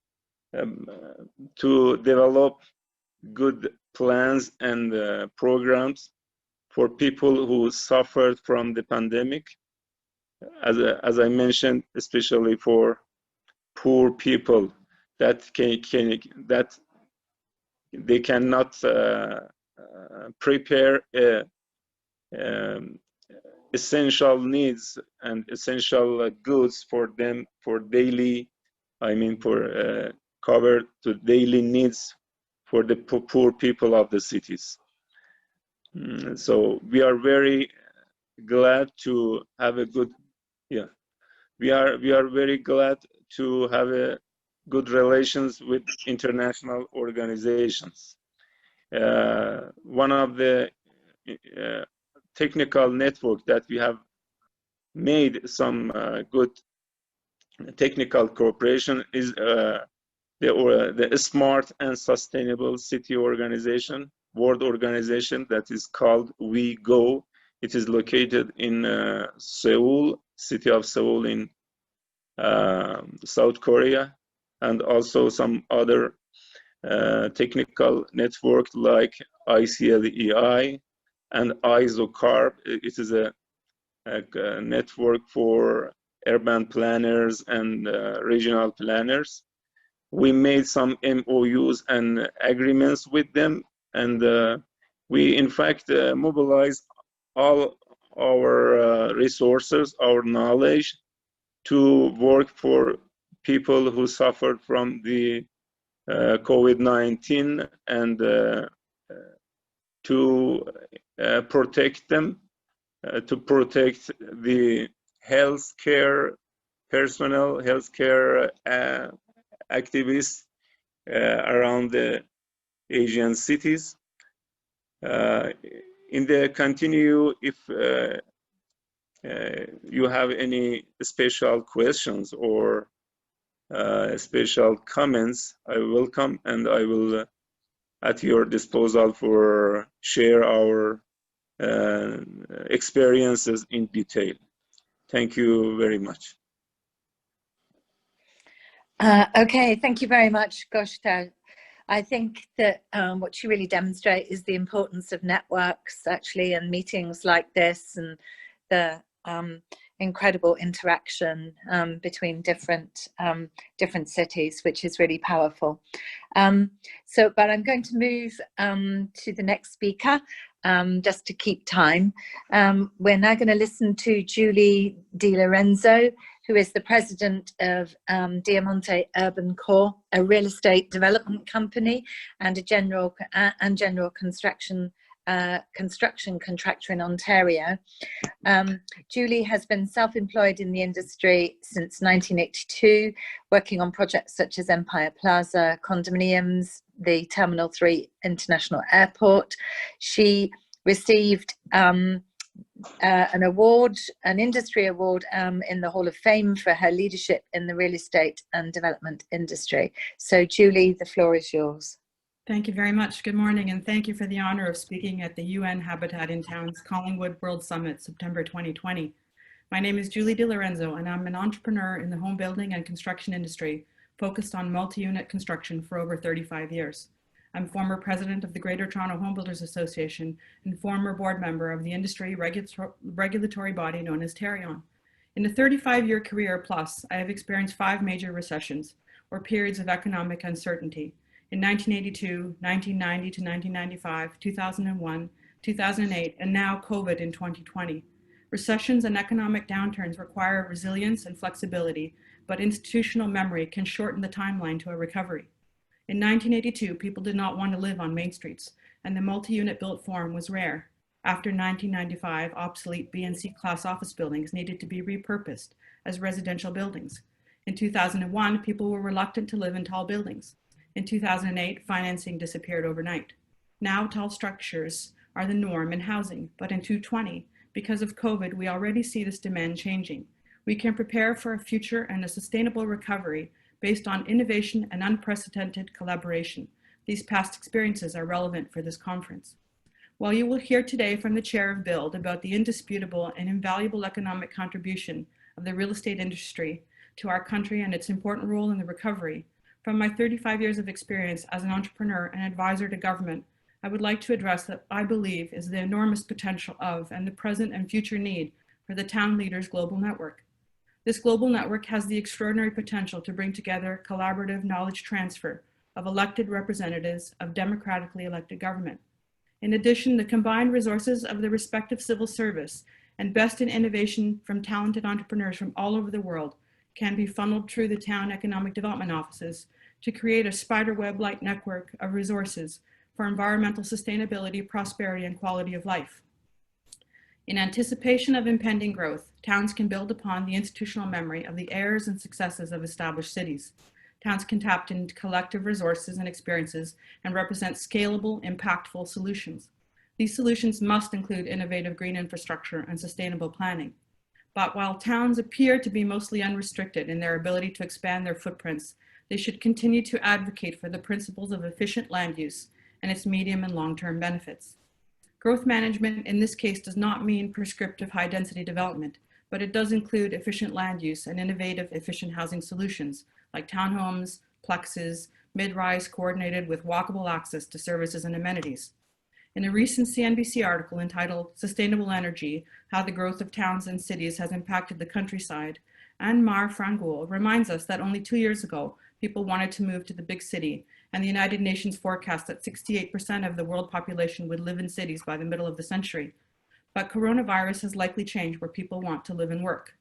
to develop good plans and programs for people who suffered from the pandemic, as I mentioned, especially for poor people that that they cannot prepare essential needs and essential goods for them for daily, I mean for cover to daily needs for the poor people of the cities. So we are very glad to have a good, we are very glad to have a good relations with international organizations. One of the technical network that we have made some good technical cooperation is the Smart and Sustainable City Organization, world organization that is called We Go. It is located in Seoul, city of Seoul in South Korea, and also some other technical network like ICLEI and ISOCARB. It is a network for urban planners and regional planners. We made some MOUs and agreements with them, and we in fact mobilized all our resources, our knowledge to work for people who suffered from the COVID-19 and to protect them, to protect the healthcare personnel, healthcare activists around the Asian cities. In the continue, if you have any special questions or special comments, I welcome, and I will at your disposal for share our experiences in detail. Thank you very much. Okay, thank you very much, Goshta. I think that what you really demonstrate is the importance of networks, actually, and meetings like this, and the incredible interaction between different cities, which is really powerful. But I'm going to move to the next speaker, just to keep time. We're now going to listen to Julie Di Lorenzo, who is the president of Diamante Urban Core, a real estate development company and a general construction contractor in Ontario. Julie has been self-employed in the industry since 1982, working on projects such as Empire Plaza, condominiums, the Terminal 3 International Airport. She received an award, an industry award in the Hall of Fame for her leadership in the real estate and development industry. So Julie, the floor is yours. Thank you very much. Good morning, and thank you for the honor of speaking at the UN Habitat in Town's Collingwood World Summit, September 2020. My name is Julie Di Lorenzo, and I'm an entrepreneur in the home building and construction industry, focused on multi-unit construction for over 35 years. I'm former president of the Greater Toronto Home Builders Association and former board member of the industry regulatory body known as Tarion. In a 35-year career plus, I have experienced 5 major recessions or periods of economic uncertainty in 1982, 1990 to 1995, 2001, 2008, and now COVID in 2020. Recessions and economic downturns require resilience and flexibility, but institutional memory can shorten the timeline to a recovery. In 1982, people did not want to live on main streets, and the multi-unit built form was rare. After 1995, obsolete B and C class office buildings needed to be repurposed as residential buildings. In 2001, people were reluctant to live in tall buildings. In 2008, financing disappeared overnight. Now tall structures are the norm in housing, but in 2020, because of COVID, we already see this demand changing. We can prepare for a future and a sustainable recovery based on innovation and unprecedented collaboration. These past experiences are relevant for this conference. While you will hear today from the chair of BUILD about the indisputable and invaluable economic contribution of the real estate industry to our country and its important role in the recovery, from my 35 years of experience as an entrepreneur and advisor to government, I would like to address that I believe is the enormous potential of and the present and future need for the Town Leaders Global Network. This global network has the extraordinary potential to bring together collaborative knowledge transfer of elected representatives of democratically elected government. In addition, the combined resources of the respective civil service and best in innovation from talented entrepreneurs from all over the world can be funneled through the town economic development offices to create a spiderweb-like network of resources for environmental sustainability, prosperity, and quality of life. In anticipation of impending growth, towns can build upon the institutional memory of the errors and successes of established cities. Towns can tap into collective resources and experiences and represent scalable, impactful solutions. These solutions must include innovative green infrastructure and sustainable planning. But while towns appear to be mostly unrestricted in their ability to expand their footprints, they should continue to advocate for the principles of efficient land use and its medium and long-term benefits. Growth management in this case does not mean prescriptive high-density development, but it does include efficient land use and innovative efficient housing solutions like townhomes, plexes, mid-rise coordinated with walkable access to services and amenities. In a recent CNBC article entitled Sustainable Energy, How the Growth of Towns and Cities Has Impacted the Countryside, Anne-Mar Frangoul reminds us that only 2 years ago, people wanted to move to the big city, and the United Nations forecast that 68% of the world population would live in cities by the middle of the century. But coronavirus has likely changed where people want to live and work.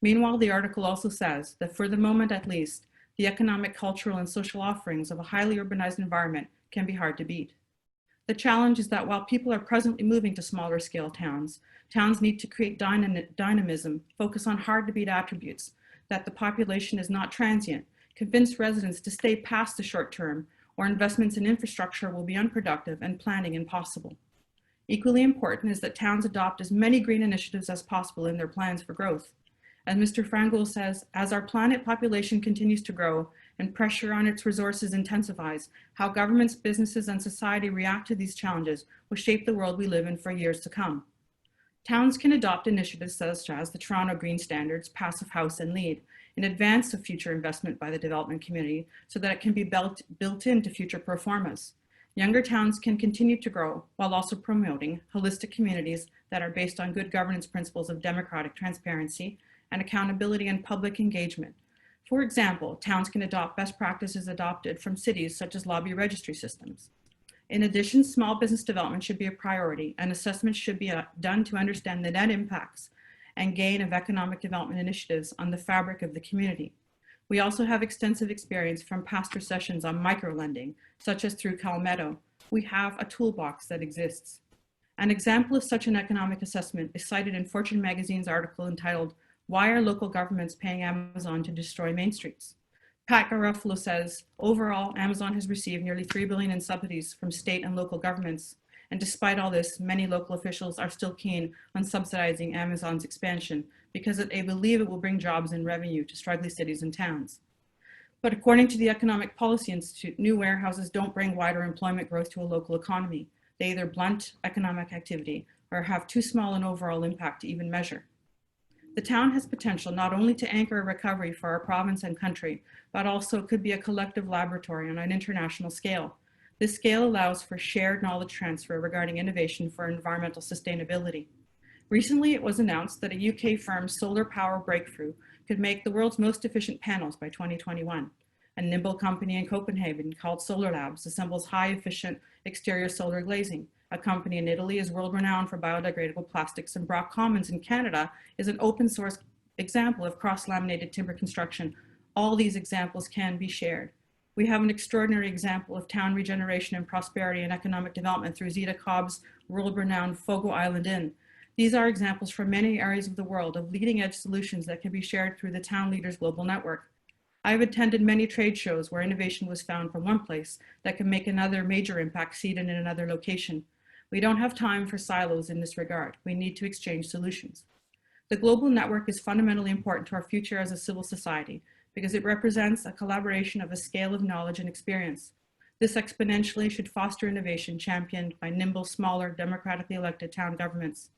Meanwhile, the article also says that for the moment at least, the economic, cultural, and social offerings of a highly urbanized environment can be hard to beat. The challenge is that while people are presently moving to smaller scale towns, towns need to create dynamism, focus on hard to beat attributes, that the population is not transient, convince residents to stay past the short term, or investments in infrastructure will be unproductive and planning impossible. Equally important is that towns adopt as many green initiatives as possible in their plans for growth. As Mr. Frangoul says, as our planet population continues to grow and pressure on its resources intensifies, how governments, businesses, and society react to these challenges will shape the world we live in for years to come. Towns can adopt initiatives such as the Toronto Green Standards, Passive House, and LEED in advance of future investment by the development community so that it can be built into future pro formas. Younger towns can continue to grow while also promoting holistic communities that are based on good governance principles of democratic transparency and accountability and public engagement. For example, towns can adopt best practices adopted from cities such as lobby registry systems. In addition, small business development should be a priority and assessments should be done to understand the net impacts and gain of economic development initiatives on the fabric of the community. We also have extensive experience from past recessions on microlending, such as through Calmetto. We have a toolbox that exists. An example of such an economic assessment is cited in Fortune magazine's article entitled, "Why are local governments paying Amazon to destroy main streets?" Pat Garofalo says, overall, Amazon has received nearly $3 billion in subsidies from state and local governments. And despite all this, many local officials are still keen on subsidizing Amazon's expansion because they believe it will bring jobs and revenue to struggling cities and towns. But according to the Economic Policy Institute, new warehouses don't bring wider employment growth to a local economy. They either blunt economic activity or have too small an overall impact to even measure. The town has potential not only to anchor a recovery for our province and country, but also could be a collective laboratory on an international scale. This scale allows for shared knowledge transfer regarding innovation for environmental sustainability. Recently, it was announced that a UK firm's solar power breakthrough could make the world's most efficient panels by 2021. A nimble company in Copenhagen called Solar Labs assembles high-efficient exterior solar glazing. A company in Italy is world-renowned for biodegradable plastics, and Brock Commons in Canada is an open-source example of cross-laminated timber construction. All these examples can be shared. We have an extraordinary example of town regeneration and prosperity and economic development through Zita Cobb's world-renowned Fogo Island Inn. These are examples from many areas of the world of leading-edge solutions that can be shared through the Town Leaders Global Network. I have attended many trade shows where innovation was found from one place that can make another major impact seeded in another location. We don't have time for silos in this regard. We need to exchange solutions. The global network is fundamentally important to our future as a civil society because it represents a collaboration of a scale of knowledge and experience. This exponentially should foster innovation championed by nimble, smaller, democratically elected town governments.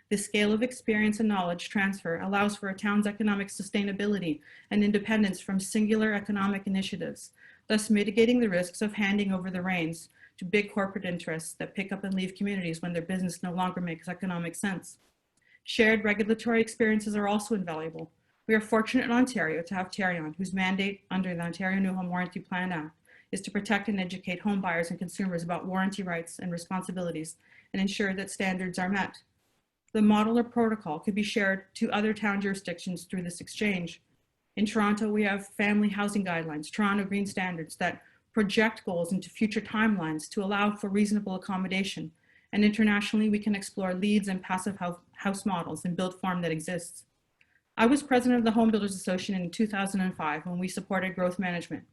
This scale of experience and knowledge transfer allows for a town's economic sustainability and independence from singular economic initiatives, thus mitigating the risks of handing over the reins to big corporate interests that pick up and leave communities when their business no longer makes economic sense. Shared regulatory experiences are also invaluable. We are fortunate in Ontario to have Tarion, whose mandate under the Ontario New Home Warranty Plan Act is to protect and educate home buyers and consumers about warranty rights and responsibilities and ensure that standards are met. The model or protocol could be shared to other town jurisdictions through this exchange. In Toronto, we have family housing guidelines, Toronto Green Standards, that project goals into future timelines to allow for reasonable accommodation. And internationally, we can explore leads and passive house models and build form that exists. I was president of the Home Builders Association in 2005 when we supported growth management.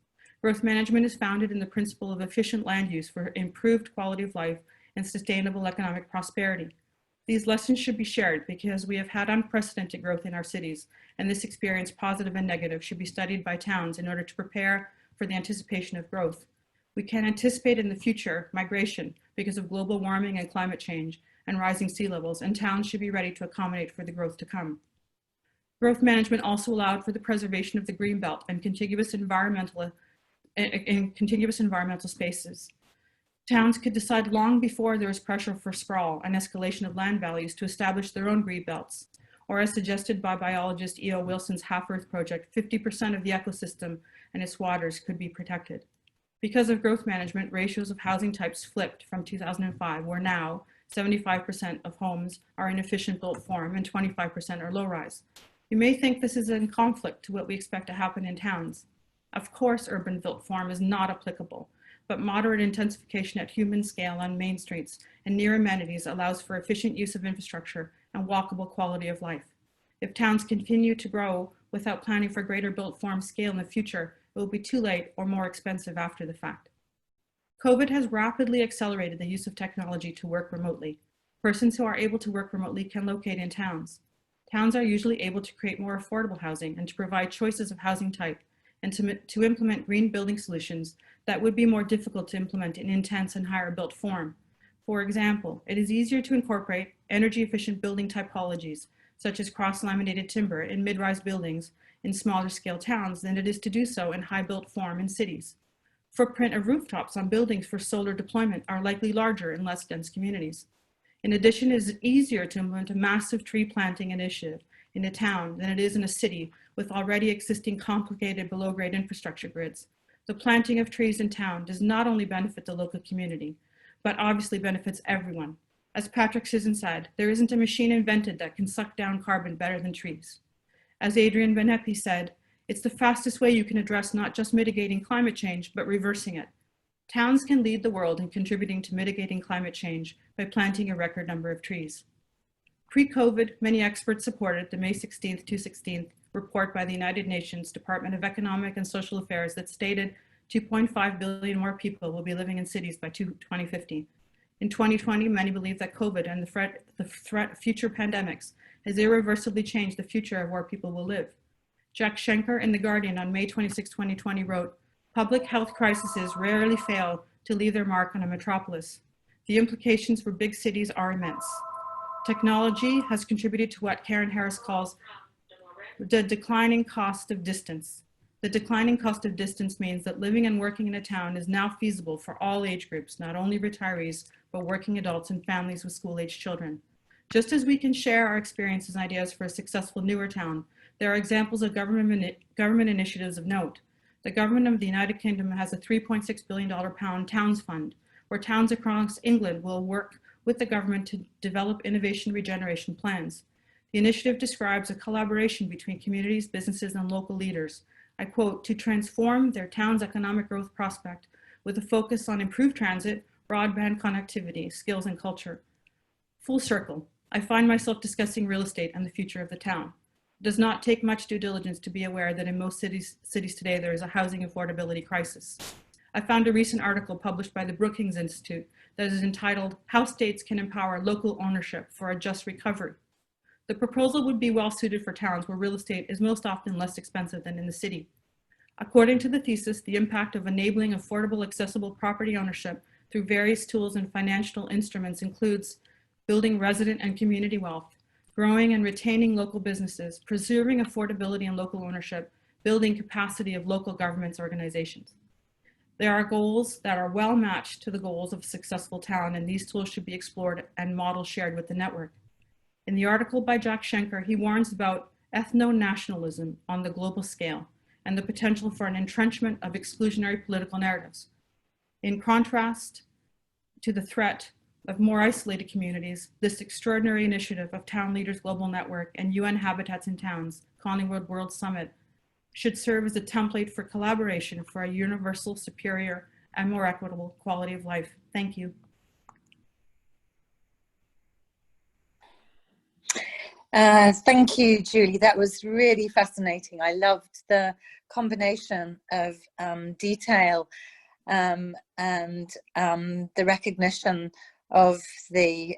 Growth management is founded in the principle of efficient land use for improved quality of life and sustainable economic prosperity. These lessons should be shared because we have had unprecedented growth in our cities, and this experience, positive and negative, should be studied by towns in order to prepare for the anticipation of growth. We can anticipate in the future migration because of global warming and climate change and rising sea levels, and towns should be ready to accommodate for the growth to come. Growth management also allowed for the preservation of the greenbelt and contiguous environmental spaces. Towns could decide long before there is pressure for sprawl and escalation of land values to establish their own greenbelts, or as suggested by biologist E.O. Wilson's Half-Earth Project, 50% of the ecosystem and its waters could be protected. Because of growth management, ratios of housing types flipped from 2005, where now 75% of homes are in efficient built form and 25% are low-rise. You may think this is in conflict to what we expect to happen in towns. Of course, urban built form is not applicable, but moderate intensification at human scale on main streets and near amenities allows for efficient use of infrastructure and walkable quality of life. If towns continue to grow without planning for greater built form scale in the future, it will be too late or more expensive after the fact. COVID has rapidly accelerated the use of technology to work remotely. Persons who are able to work remotely can locate in towns. Towns are usually able to create more affordable housing and to provide choices of housing type and to implement green building solutions that would be more difficult to implement in intense and higher built form. For example, it is easier to incorporate energy efficient building typologies, such as cross-laminated timber in mid-rise buildings in smaller scale towns than it is to do so in high built form in cities. Footprint of rooftops on buildings for solar deployment are likely larger in less dense communities. In addition, it is easier to implement a massive tree planting initiative in a town than it is in a city with already existing complicated below-grade infrastructure grids. The planting of trees in town does not only benefit the local community, but obviously benefits everyone. As Patrick Sisson said, there isn't a machine invented that can suck down carbon better than trees. As Adrian Benepi said, it's the fastest way you can address not just mitigating climate change, but reversing it. Towns can lead the world in contributing to mitigating climate change by planting a record number of trees. Pre-COVID, many experts supported the May 16th to 16th report by the United Nations Department of Economic and Social Affairs that stated 2.5 billion more people will be living in cities by 2050. In 2020, many believe that COVID and the future pandemics has irreversibly changed the future of where people will live. Jack Schenker in The Guardian on May 26, 2020 wrote, "Public health crises rarely fail to leave their mark on a metropolis. The implications for big cities are immense. Technology has contributed to what Karen Harris calls the declining cost of distance. The declining cost of distance means that living and working in a town is now feasible for all age groups, not only retirees, but working adults and families with school-age children. Just as we can share our experiences and ideas for a successful newer town, there are examples of government initiatives of note. The government of the United Kingdom has a £3.6 billion Towns Fund, where towns across England will work with the government to develop innovation regeneration plans. The initiative describes a collaboration between communities, businesses, and local leaders. I quote, to transform their town's economic growth prospect with a focus on improved transit, broadband connectivity, skills, and culture. Full circle, I find myself discussing real estate and the future of the town. It does not take much due diligence to be aware that in most cities today there is a housing affordability crisis. I found a recent article published by the Brookings Institute that is entitled, How States Can Empower Local Ownership for a Just Recovery. The proposal would be well suited for towns where real estate is most often less expensive than in the city. According to the thesis, the impact of enabling affordable, accessible property ownership through various tools and financial instruments includes building resident and community wealth, growing and retaining local businesses, preserving affordability and local ownership, building capacity of local governments organizations. There are goals that are well matched to the goals of a successful town, and these tools should be explored and models shared with the network. In the article by Jack Schenker, he warns about ethno-nationalism on the global scale and the potential for an entrenchment of exclusionary political narratives. In contrast to the threat of more isolated communities, this extraordinary initiative of Town Leaders Global Network and UN Habitats in Towns, Collingwood World Summit, should serve as a template for collaboration for a universal, superior, and more equitable quality of life. Thank you. Thank you, Julie. That was really fascinating. I loved the combination of detail and the recognition of the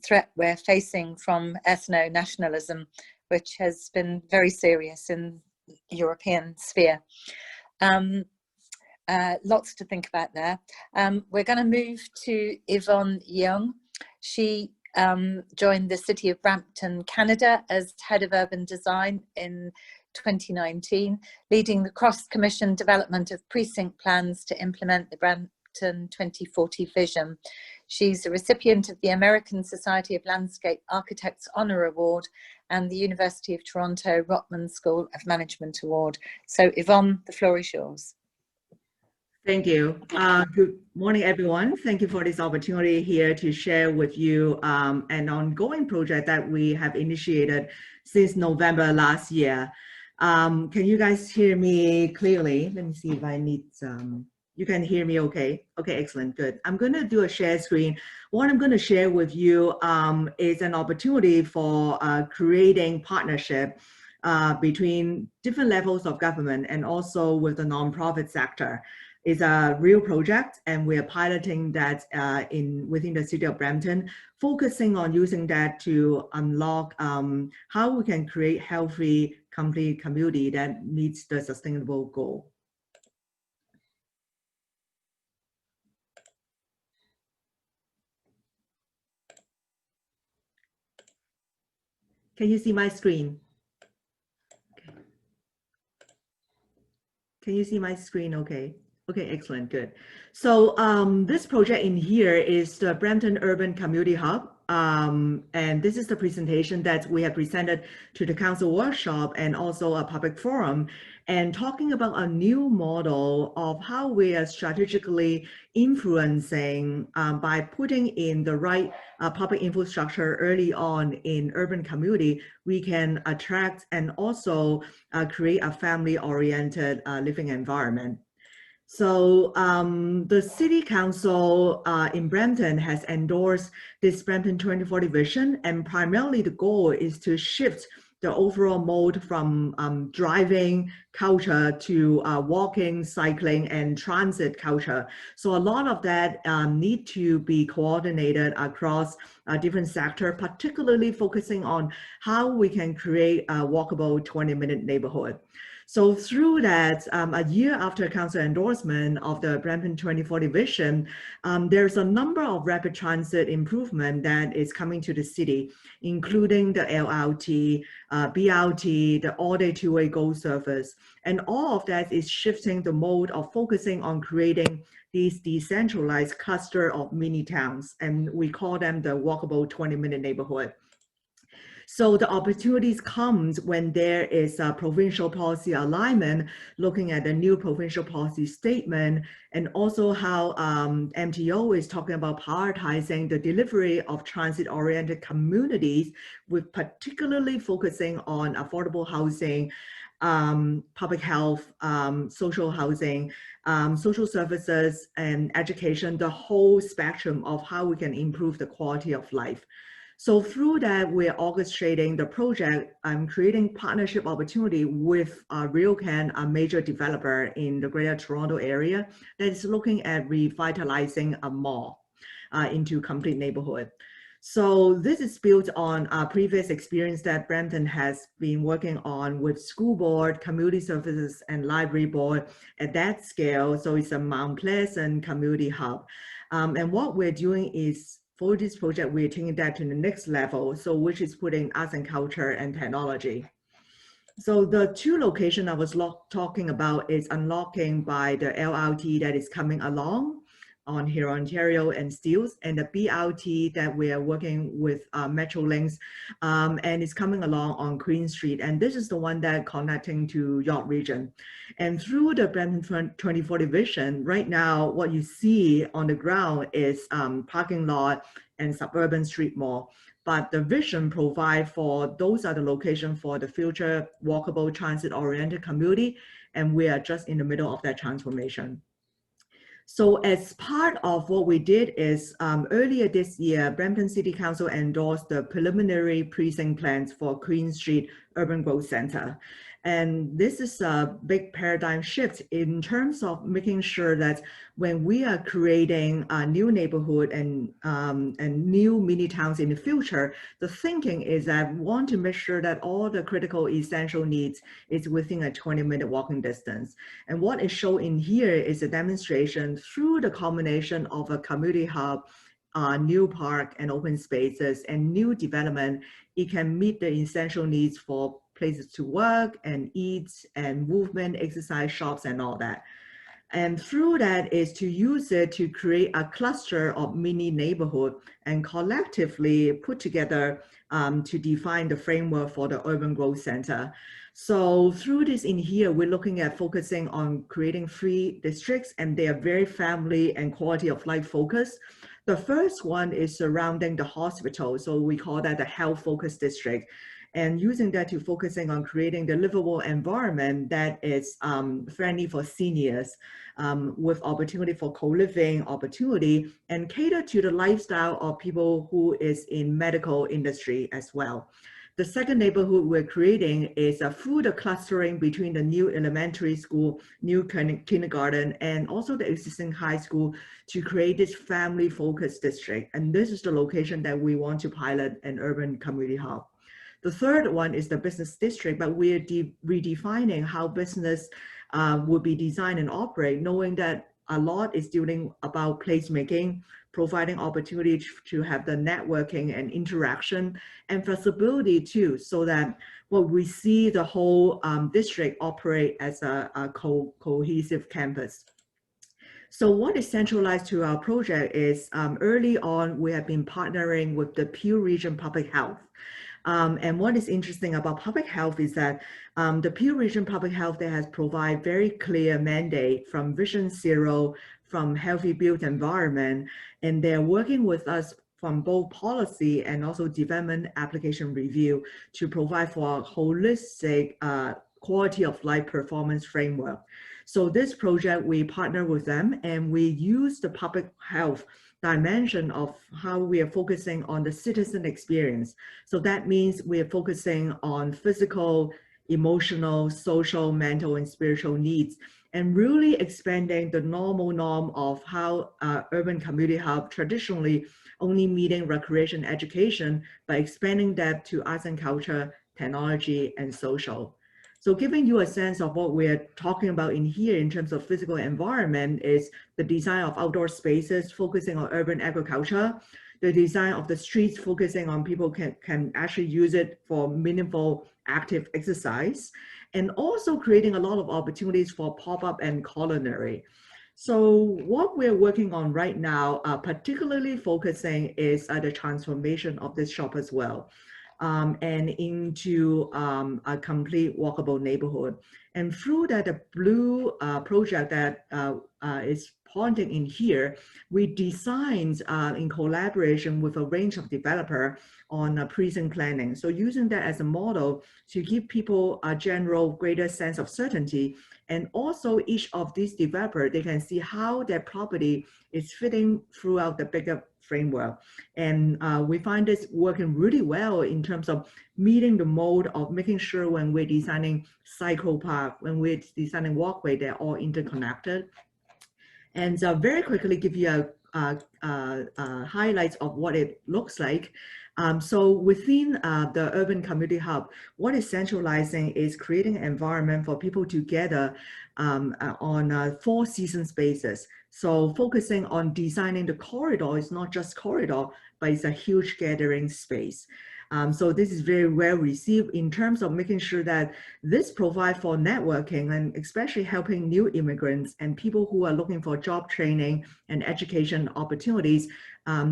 threat we're facing from ethno-nationalism, which has been very serious in the European sphere. Lots to think about there. We're going to move to Yvonne Young. She joined the City of Brampton, Canada as Head of Urban Design in 2019, leading the cross-commission development of precinct plans to implement the Brampton 2040 vision. She's a recipient of the American Society of Landscape Architects Honour Award and the University of Toronto Rotman School of Management Award. So Yvonne, the floor is yours. Thank you. Good morning, everyone. Thank you for this opportunity here to share with you an ongoing project that we have initiated since November last year. Can you guys hear me clearly? Let me see if I need some. You can hear me okay? Okay, excellent, good. I'm going to do a share screen. What I'm going to share with you is an opportunity for creating partnership between different levels of government and also with the nonprofit sector. It's a real project, and we're piloting that within the city of Brampton, focusing on using that to unlock how we can create healthy community that meets the sustainable goal. Can you see my screen? Okay. Can you see my screen okay? Okay, excellent, good. So this project in here is the Brampton Urban Community Hub. And this is the presentation that we have presented to the council workshop and also a public forum, and talking about a new model of how we are strategically influencing by putting in the right public infrastructure early on in urban community, we can attract and also create a family-oriented living environment. So the City Council in Brampton has endorsed this Brampton 2040 vision, and primarily the goal is to shift the overall mode from driving culture to walking, cycling, and transit culture. So a lot of that need to be coordinated across different sectors, particularly focusing on how we can create a walkable 20-minute neighborhood. So through that, a year after council endorsement of the Brampton 2040 vision, there's a number of rapid transit improvement that is coming to the city, including the LRT, BRT, the all-day two-way GO service. And all of that is shifting the mode of focusing on creating these decentralized cluster of mini towns. And we call them the walkable 20-minute neighborhood. So the opportunities comes when there is a provincial policy alignment, looking at the new provincial policy statement, and also how MTO is talking about prioritizing the delivery of transit-oriented communities, with particularly focusing on affordable housing, public health, social housing, social services, and education, the whole spectrum of how we can improve the quality of life. So through that, we're orchestrating the project, creating partnership opportunity with RioCan, a major developer in the Greater Toronto area that is looking at revitalizing a mall into complete neighborhood. So this is built on a previous experience that Brampton has been working on with school board, community services, and library board at that scale. So it's a Mount Pleasant community hub. And what we're doing is, for this project, we're taking that to the next level, so which is putting arts and culture and technology. So the two locations I was talking about is unlocking by the LRT that is coming along on here, Ontario and Steeles, and the BRT that we are working with Metrolinx, and it's coming along on Queen Street. And this is the one that connecting to York Region. And through the Brampton 2040 vision, right now, what you see on the ground is parking lot and suburban street mall. But the vision provide for those are the location for the future walkable transit-oriented community, and we are just in the middle of that transformation. So as part of what we did is earlier this year, Brampton City Council endorsed the preliminary precinct plans for Queen Street Urban Growth Center. And this is a big paradigm shift in terms of making sure that when we are creating a new neighborhood and new mini towns in the future, the thinking is that we want to make sure that all the critical essential needs is within a 20-minute walking distance. And what is shown in here is a demonstration through the combination of a community hub, new park and open spaces, and new development. It can meet the essential needs for places to work and eat and movement, exercise, shops, and all that. And through that is to use it to create a cluster of mini neighborhood and collectively put together to define the framework for the urban growth center. So through this in here, we're looking at focusing on creating 3 districts, and they are very family and quality of life focused. The first one is surrounding the hospital. So we call that the health focused district. And using that to focusing on creating the livable environment that is friendly for seniors, with opportunity for co-living opportunity, and cater to the lifestyle of people who is in medical industry as well. The second neighborhood we're creating is through the clustering between the new elementary school, new kindergarten, and also the existing high school to create this family focused district. And this is the location that we want to pilot an urban community hub. The third one is the business district, but we're redefining how business would be designed and operate, knowing that a lot is dealing about placemaking, providing opportunity to have the networking and interaction and flexibility too, so that what we see the whole district operate as a cohesive campus. So what is centralized to our project is early on, we have been partnering with the Peel Region Public Health. And what is interesting about public health is that the Peel Region Public Health that has provided very clear mandate from Vision Zero, from Healthy Built Environment, and they're working with us from both policy and also development application review to provide for a holistic quality of life performance framework. So this project, we partner with them and we use the public health dimension of how we are focusing on the citizen experience. So that means we are focusing on physical, emotional, social, mental, and spiritual needs, and really expanding the normal norm of how urban community hub traditionally only meeting recreation education by expanding that to arts and culture, technology, and social. So giving you a sense of what we're talking about in here in terms of physical environment is the design of outdoor spaces focusing on urban agriculture, the design of the streets focusing on people can actually use it for meaningful active exercise, and also creating a lot of opportunities for pop-up and culinary. So what we're working on right now, particularly focusing is the transformation of this shop as well. And into a complete walkable neighborhood. And through that, the blue project that is pointing in here, we designed in collaboration with a range of developers on precinct planning. So using that as a model to give people a general greater sense of certainty, and also each of these developers, they can see how their property is fitting throughout the bigger framework. And we find this working really well in terms of meeting the mode of making sure when we're designing cycle path, when we're designing walkway, they're all interconnected. And very quickly give you highlights of what it looks like. So within the urban community hub, what is centralizing is creating an environment for people to gather on 4 season spaces. So focusing on designing the corridor is not just corridor, but it's a huge gathering space. So this is very well received in terms of making sure that this provides for networking and especially helping new immigrants and people who are looking for job training and education opportunities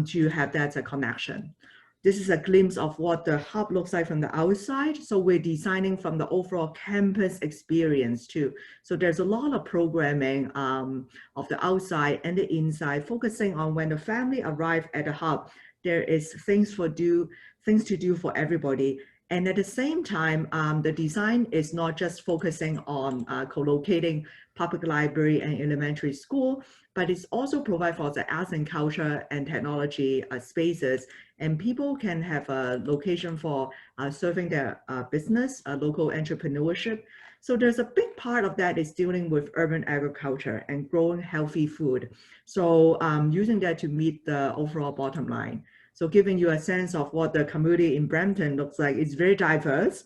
to have that connection. This is a glimpse of what the hub looks like from the outside. So we're designing from the overall campus experience too. So there's a lot of programming of the outside and the inside, focusing on when the family arrive at the hub, there is things to do for everybody. And at the same time, the design is not just focusing on co-locating public library and elementary school, but it's also provide for the arts and culture and technology spaces. And people can have a location for serving their business, local entrepreneurship. So there's a big part of that is dealing with urban agriculture and growing healthy food. So using that to meet the overall bottom line. So giving you a sense of what the community in Brampton looks like, it's very diverse,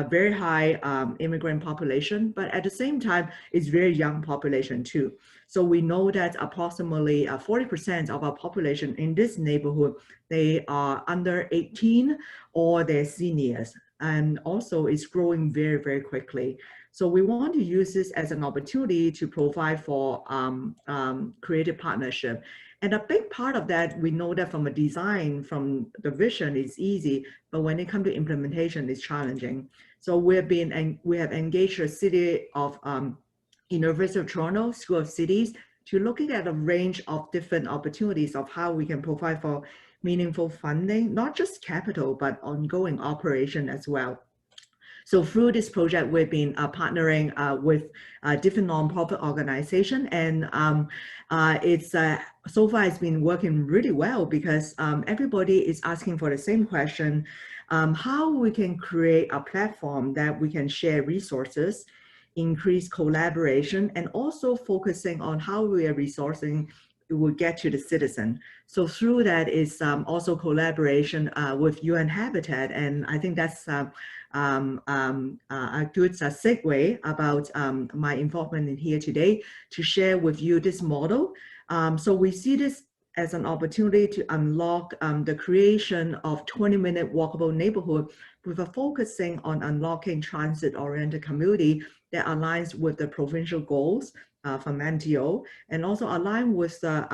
very high immigrant population, but at the same time, it's very young population too. So we know that approximately 40% of our population in this neighborhood, they are under 18 or they're seniors. And also it's growing very, very quickly. So we want to use this as an opportunity to provide for creative partnership. And a big part of that, we know that from a design, from the vision, it's easy, but when it comes to implementation, it's challenging. So we have engaged the City of University of Toronto School of Cities to looking at a range of different opportunities of how we can provide for meaningful funding, not just capital, but ongoing operation as well. So through this project, we've been partnering with different nonprofit organizations, and so far it's been working really well because everybody is asking for the same question, how we can create a platform that we can share resources, increase collaboration, and also focusing on how we are resourcing will get to the citizen. So through that is also collaboration with UN Habitat, and I think that's a good segue about my involvement in here today to share with you this model. So we see this as an opportunity to unlock the creation of 20-minute walkable neighborhood with a focusing on unlocking transit-oriented community that aligns with the provincial goals from MTO, and also align with the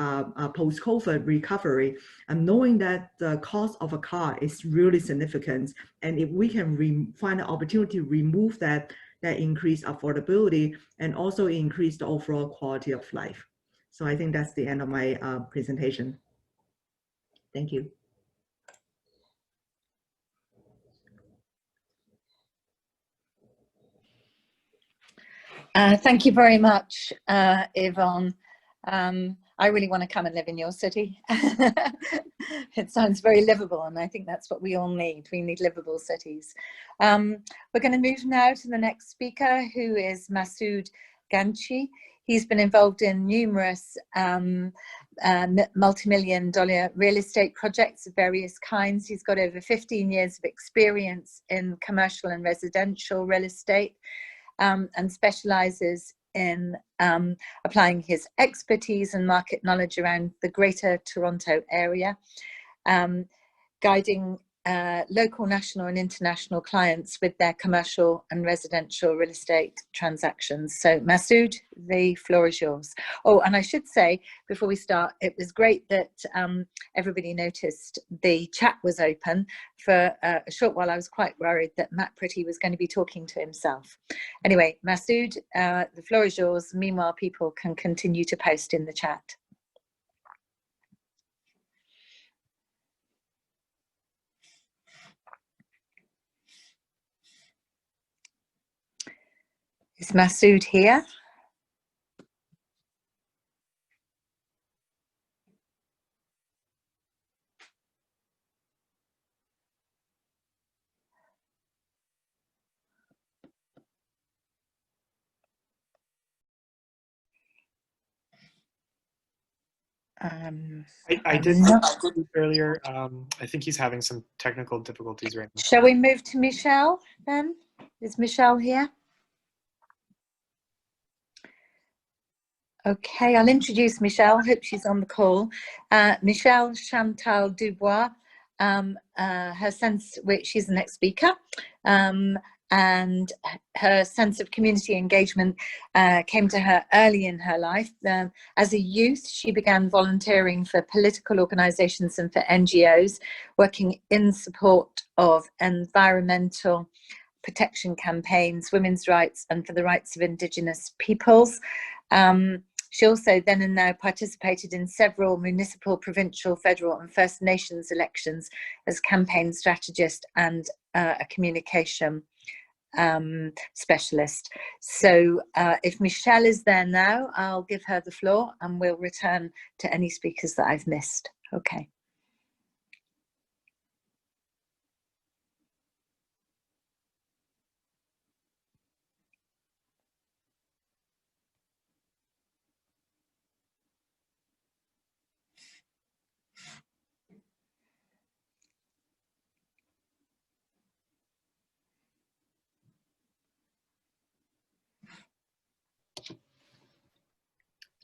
post-COVID recovery, and knowing that the cost of a car is really significant. And if we can find an opportunity to remove that increased affordability and also increase the overall quality of life. So I think that's the end of my presentation. Thank you. Thank you very much, Yvonne. I really want to come and live in your city. It sounds very livable, and I think that's what we all need. We need livable cities. We're going to move now to the next speaker, who is Masood Ganchi. He's been involved in numerous multi-million-dollar real estate projects of various kinds. He's got over 15 years of experience in commercial and residential real estate. and specializes in applying his expertise and market knowledge around the Greater Toronto area, guiding local, national and international clients with their commercial and residential real estate transactions. So Masood, the floor is yours. Oh, and I should say before we start, it was great that everybody noticed the chat was open. For a short while I was quite worried that Matt Pretty was going to be talking to himself. Anyway, Masood, the floor is yours. Meanwhile, people can continue to post in the chat. Is Masood here? I did speak earlier. I think he's having some technical difficulties right now. Shall we move to Michelle then? Is Michelle here? Okay, I'll introduce Michelle. Hope she's on the call. Michelle Chantal Dubois, her sense, she's the next speaker, and her sense of community engagement came to her early in her life. As a youth, she began volunteering for political organisations and for NGOs, working in support of environmental protection campaigns, women's rights, and for the rights of Indigenous peoples. She also then and now participated in several municipal, provincial, federal and First Nations elections as campaign strategist and a communication specialist. So if Michelle is there now, I'll give her the floor and we'll return to any speakers that I've missed. Okay.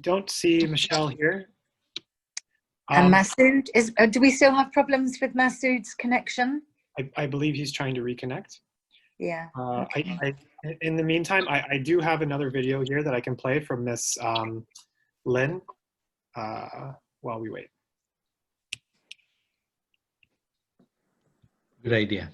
Don't see Michelle here. And Masood, do we still have problems with Masood's connection? I believe he's trying to reconnect. Yeah. Okay. In the meantime, I do have another video here that I can play from Miss Lynn while we wait. Good idea.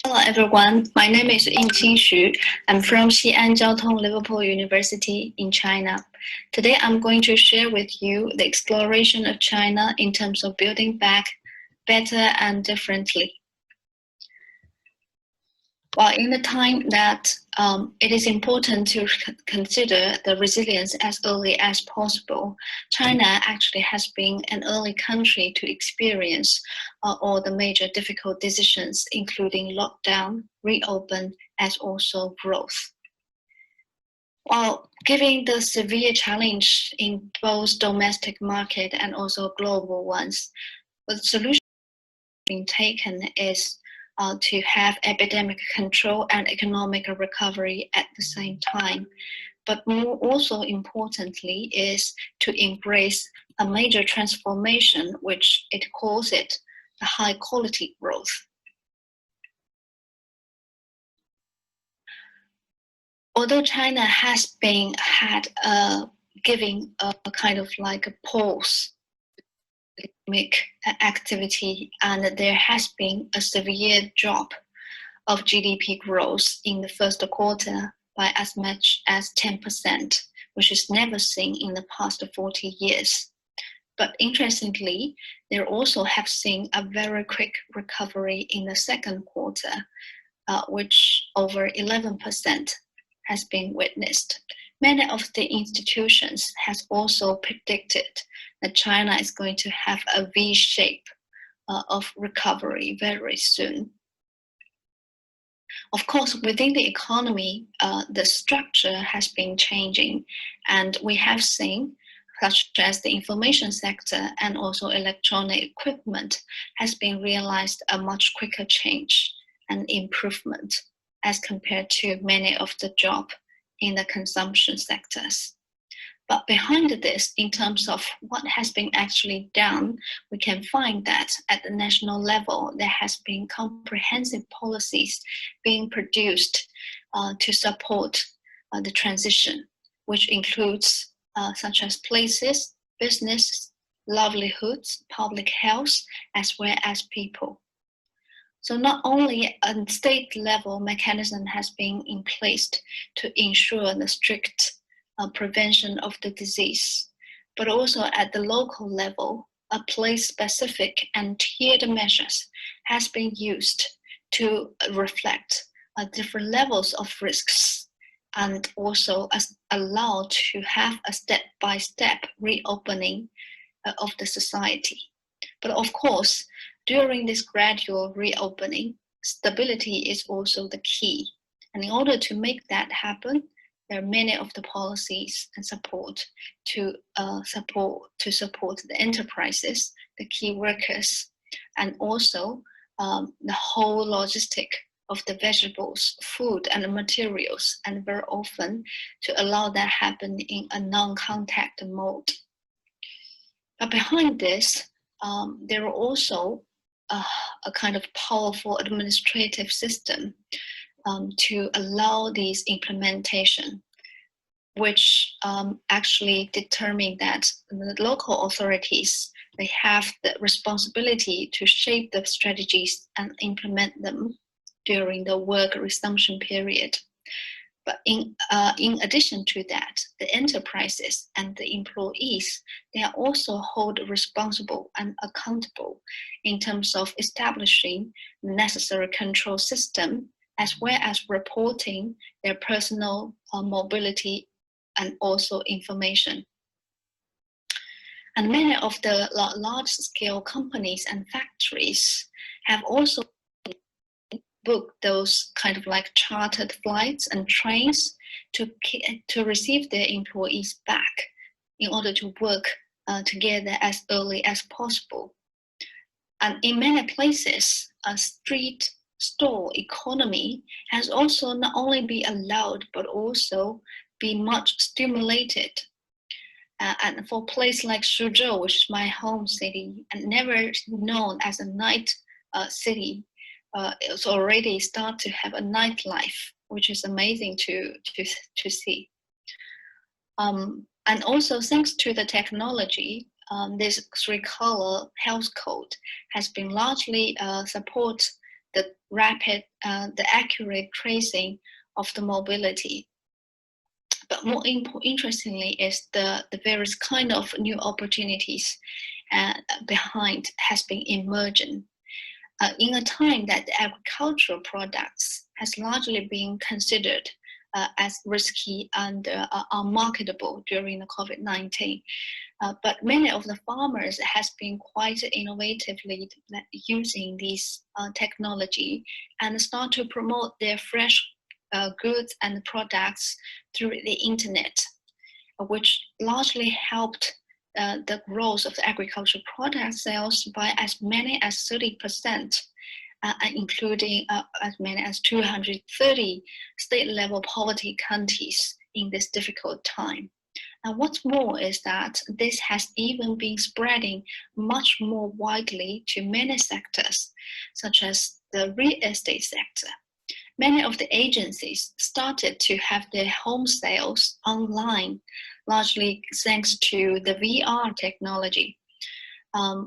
Hello everyone, my name is Yingqing Xu. I'm from Xi'an Jiaotong Liverpool University in China. Today I'm going to share with you the exploration of China in terms of building back better and differently. While in the time that it is important to consider the resilience as early as possible, China actually has been an early country to experience all the major difficult decisions, including lockdown, reopen, as also growth. While given the severe challenge in both domestic market and also global ones, the solution being taken is to have epidemic control and economic recovery at the same time. But more also importantly is to embrace a major transformation, which it calls it the high quality growth. Although China has been giving a kind of like a pause activity, and there has been a severe drop of GDP growth in the first quarter by as much as 10%, which is never seen in the past 40 years. But interestingly, they also have seen a very quick recovery in the second quarter, which over 11% has been witnessed. Many of the institutions has also predicted that China is going to have a V shape of recovery very soon. Of course, within the economy, the structure has been changing, and we have seen, such as the information sector and also electronic equipment, has been realized a much quicker change. and improvement as compared to many of the job in the consumption sectors. But behind this, in terms of what has been actually done, we can find that at the national level, there has been comprehensive policies being produced to support the transition, which includes such as places, business, livelihoods, public health, as well as people. So not only a state level mechanism has been in place to ensure the strict prevention of the disease, but also at the local level, a place-specific and tiered measures has been used to reflect different levels of risks and also allow to have a step-by-step reopening of the society. But of course, during this gradual reopening, stability is also the key. And in order to make that happen, there are many of the policies and support to support the enterprises, the key workers, and also the whole logistic of the vegetables, food, and the materials, and very often to allow that happen in a non-contact mode. But behind this, there are also a kind of powerful administrative system to allow these implementation, which actually determine that the local authorities, they have the responsibility to shape the strategies and implement them during the work resumption period. But in addition to that, the enterprises and the employees, they are also held responsible and accountable in terms of establishing the necessary control system, as well as reporting their personal mobility and also information. And many of the large-scale companies and factories have also booked those kind of like chartered flights and trains to receive their employees back in order to work together as early as possible. And in many places, a street store economy has also not only been allowed, but also be much stimulated. And for a place like Suzhou, which is my home city, and never known as a night city, it's already start to have a nightlife, which is amazing to see. And also thanks to the technology, this 3-color health code has been largely support the rapid, the accurate tracing of the mobility. But more interestingly is the various kind of new opportunities behind has been emerging. In a time that the agricultural products has largely been considered as risky and unmarketable during the COVID-19. But many of the farmers has been quite innovatively using this technology and start to promote their fresh goods and products through the internet, which largely helped the growth of the agricultural product sales by as many as 30%, including as many as 230 state-level poverty counties in this difficult time. And what's more is that this has even been spreading much more widely to many sectors, such as the real estate sector. Many of the agencies started to have their home sales online, largely thanks to the VR technology,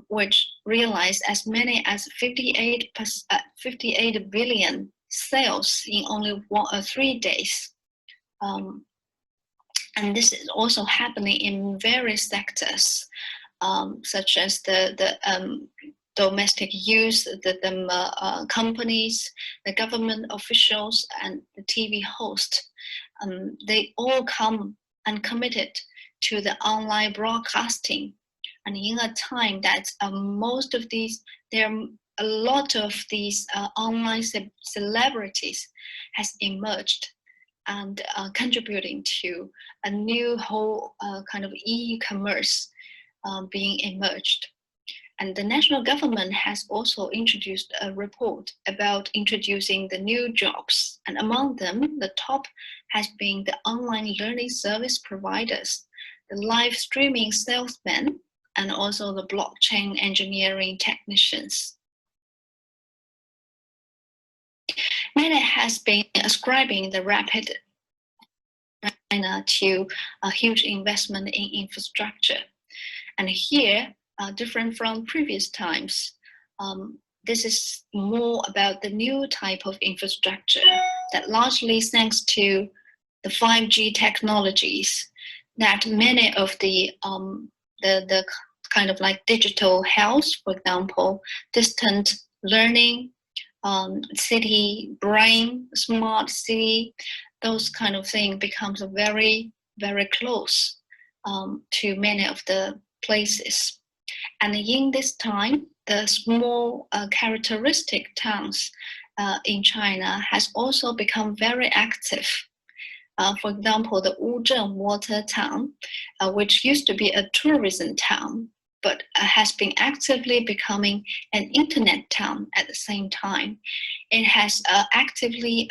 which realized as many as 58 billion sales in only 3 days. And this is also happening in various sectors, such as the domestic use, the companies, the government officials, and the TV host. They all come and committed to the online broadcasting. And in a time that most of these, there are a lot of these online celebrities has emerged and contributing to a new whole kind of e-commerce being emerged. And the national government has also introduced a report about introducing the new jobs. And among them, the top has been the online learning service providers, the live streaming salesmen, and also the blockchain engineering technicians. Many has been ascribing the rapid China to a huge investment in infrastructure. And here, different from previous times, this is more about the new type of infrastructure that largely thanks to the 5G technologies, that many of the kind of like digital health, for example, distant learning, city brain, smart city, those kind of things becomes very, very close to many of the places. And in this time, the small characteristic towns in China has also become very active. For example, the Wuzheng water town, which used to be a tourism town, but has been actively becoming an internet town at the same time. It has actively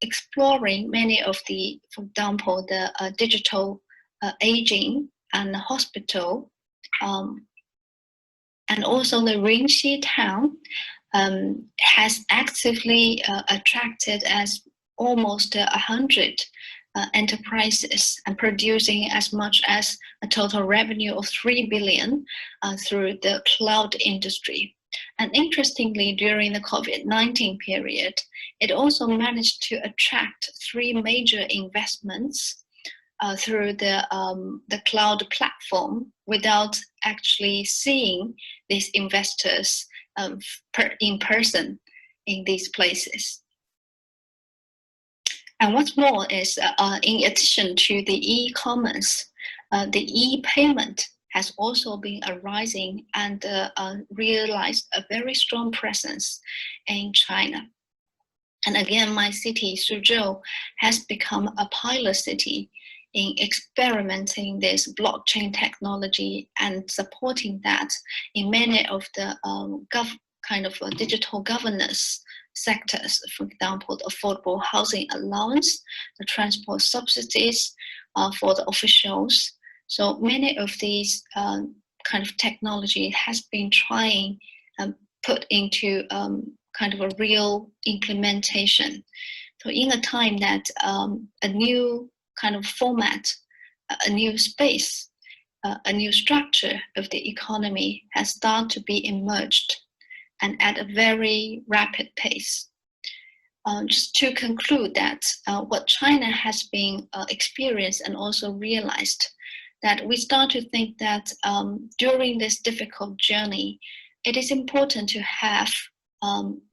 exploring many of the, for example, the digital aging and the hospital, and also the Ringxi town has actively attracted as almost 100 enterprises and producing as much as a total revenue of 3 billion through the cloud industry. And interestingly, during the COVID-19 period, it also managed to attract 3 major investments through the cloud platform without actually seeing these investors in person in these places. And what's more is, in addition to the e-commerce, the e-payment has also been arising and realized a very strong presence in China. And again, my city, Suzhou, has become a pilot city in experimenting this blockchain technology and supporting that in many of the kind of digital governance sectors, for example, the affordable housing allowance, the transport subsidies for the officials. So many of these kind of technology has been trying put into kind of a real implementation. So in a time that a new kind of format, a new space, a new structure of the economy has started to be emerged, and at a very rapid pace. Just to conclude that what China has been experienced and also realized, that we start to think that during this difficult journey, it is important to have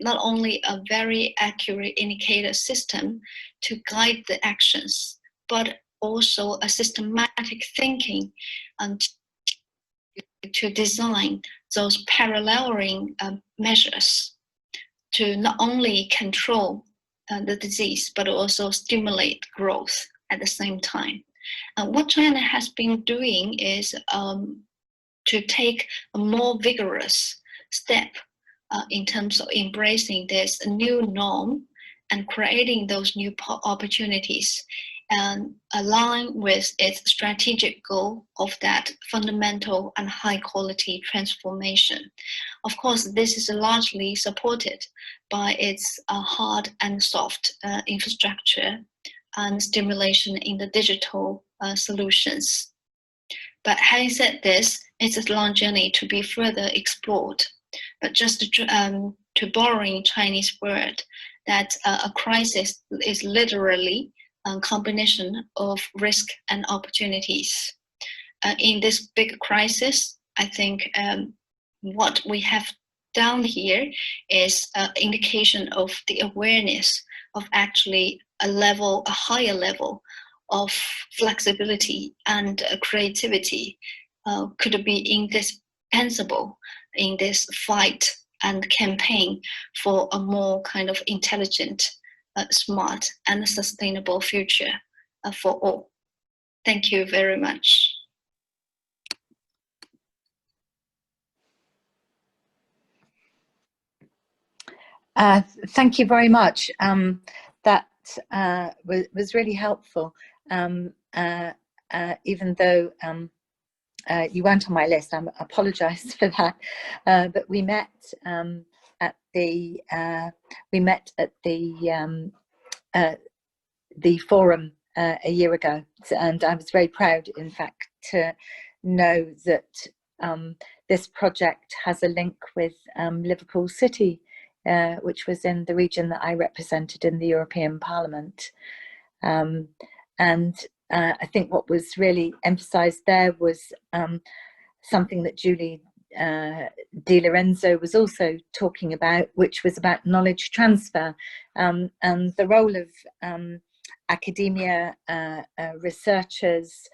not only a very accurate indicator system to guide the actions, but also a systematic thinking to design those paralleling measures to not only control the disease, but also stimulate growth at the same time. What China has been doing is to take a more vigorous step in terms of embracing this new norm and creating those new opportunities and align with its strategic goal of that fundamental and high quality transformation. Of course, this is largely supported by its hard and soft infrastructure and stimulation in the digital solutions. But having said this, it's a long journey to be further explored. But just to borrowing Chinese word, that a crisis is literally a combination of risk and opportunities. In this big crisis, I think what we have done here is an indication of the awareness of actually a higher level of flexibility and creativity could be indispensable in this fight and campaign for a more kind of intelligent, smart and sustainable future for all. Thank you very much. Thank you very much. That was really helpful. Even though you weren't on my list, I apologise for that. But we met at the forum a year ago, and I was very proud, in fact, to know that this project has a link with Liverpool City, which was in the region that I represented in the European Parliament. And I think what was really emphasised there was something that Julie Di Lorenzo was also talking about, which was about knowledge transfer, and the role of academia, researchers,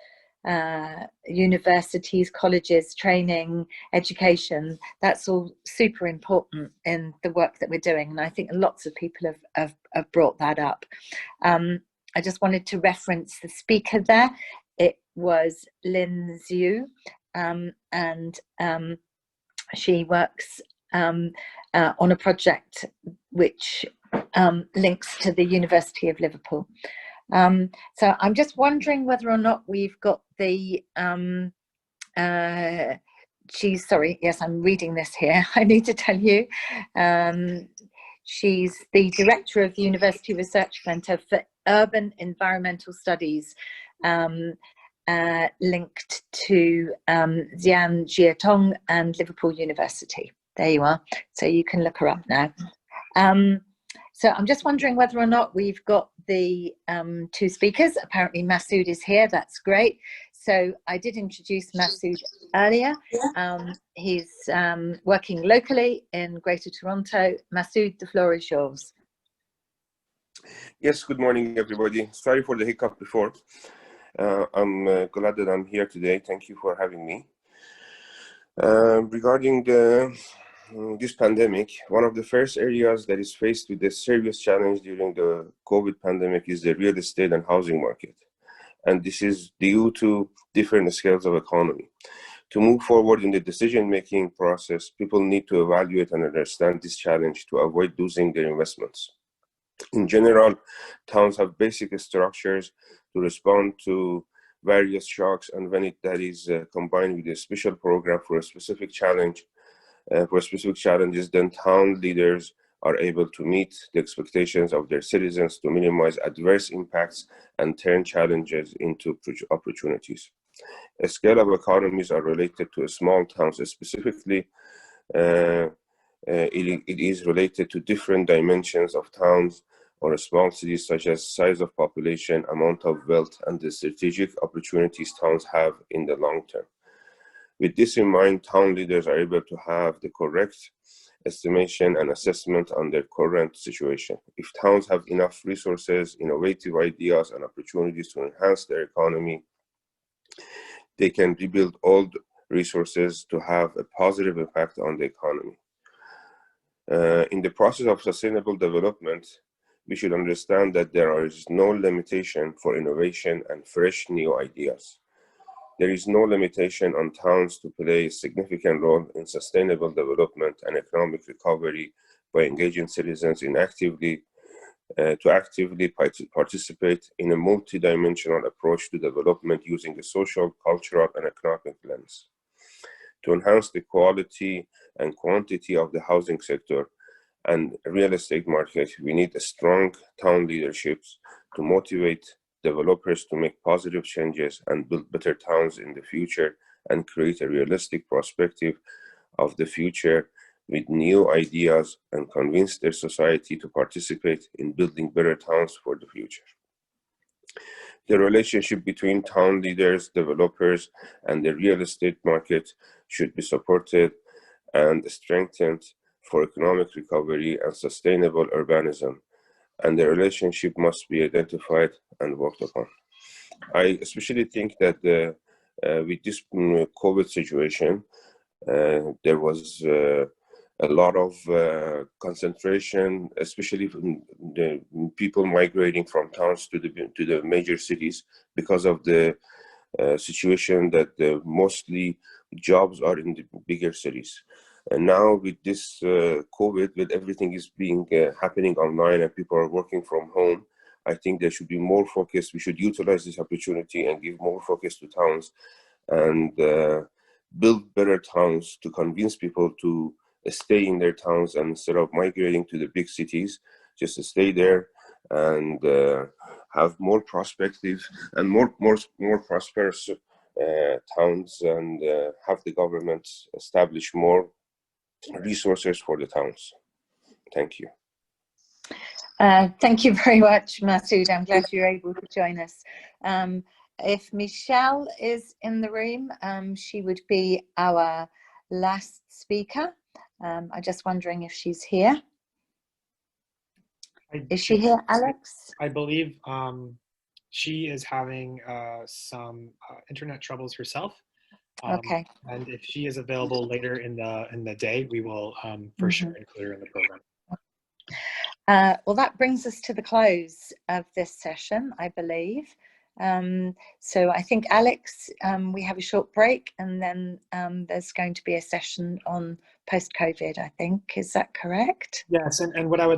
universities, colleges, training, education. That's all super important in the work that we're doing, and I think lots of people have brought that up. I just wanted to reference the speaker there. It was Lin Zhu, and she works on a project which links to the University of Liverpool. So I'm just wondering whether or not we've got the, sorry, yes, I'm reading this here. I need to tell you. She's the Director of the University Research Centre for Urban Environmental Studies, linked to Xian Jiatong and Liverpool University. There you are. So you can look her up now. So I'm just wondering whether or not we've got the two speakers. Apparently Masood is here. That's great. So I did introduce Masood earlier. He's working locally in Greater Toronto. Masood, the floor is yours. Yes, good morning, everybody. Sorry for the hiccup before. I'm glad that I'm here today. Thank you for having me. Regarding this pandemic, one of the first areas that is faced with a serious challenge during the COVID pandemic is the real estate and housing market. And this is due to different scales of economy. To move forward in the decision-making process, people need to evaluate and understand this challenge to avoid losing their investments. In general, towns have basic structures to respond to various shocks, and when that is combined with a special program for a specific challenge, challenges, then town leaders are able to meet the expectations of their citizens to minimize adverse impacts and turn challenges into opportunities. A scale of economies are related to small towns. Specifically, it is related to different dimensions of towns or small cities, such as size of population, amount of wealth, and the strategic opportunities towns have in the long term. With this in mind, town leaders are able to have the correct estimation and assessment on their current situation. If towns have enough resources, innovative ideas, and opportunities to enhance their economy, they can rebuild old resources to have a positive impact on the economy. In the process of sustainable development, we should understand that there is no limitation for innovation and fresh new ideas. There is no limitation on towns to play a significant role in sustainable development and economic recovery by engaging citizens in actively participate in a multidimensional approach to development using the social, cultural, and economic lens. To enhance the quality and quantity of the housing sector and real estate market, we need a strong town leaderships to motivate developers to make positive changes and build better towns in the future and create a realistic perspective of the future with new ideas and convince their society to participate in building better towns for the future. The relationship between town leaders, developers, and the real estate market should be supported and strengthened for economic recovery and sustainable urbanism, and the relationship must be identified and worked upon. I especially think that with this COVID situation, there was a lot of concentration, especially from the people migrating from towns to the major cities because of the situation that mostly jobs are in the bigger cities. And now with this COVID, with everything is being happening online and people are working from home, I think there should be more focus. We should utilize this opportunity and give more focus to towns and build better towns to convince people to stay in their towns, and instead of migrating to the big cities, just to stay there and have more prospective and more prosperous towns, and have the government establish more resources for the towns. Thank you. Thank you very much, Masood. I'm glad you're able to join us. If Michelle is in the room, she would be our last speaker. I'm just wondering if she's here. Is she here, Alex? I believe she is having some internet troubles herself. Okay. And if she is available later in the day, we will for sure include her in the program. Well, that brings us to the close of this session, I believe. So I think, Alex, we have a short break, and then there's going to be a session on post-COVID, I think. Is that correct? Yes, and what I would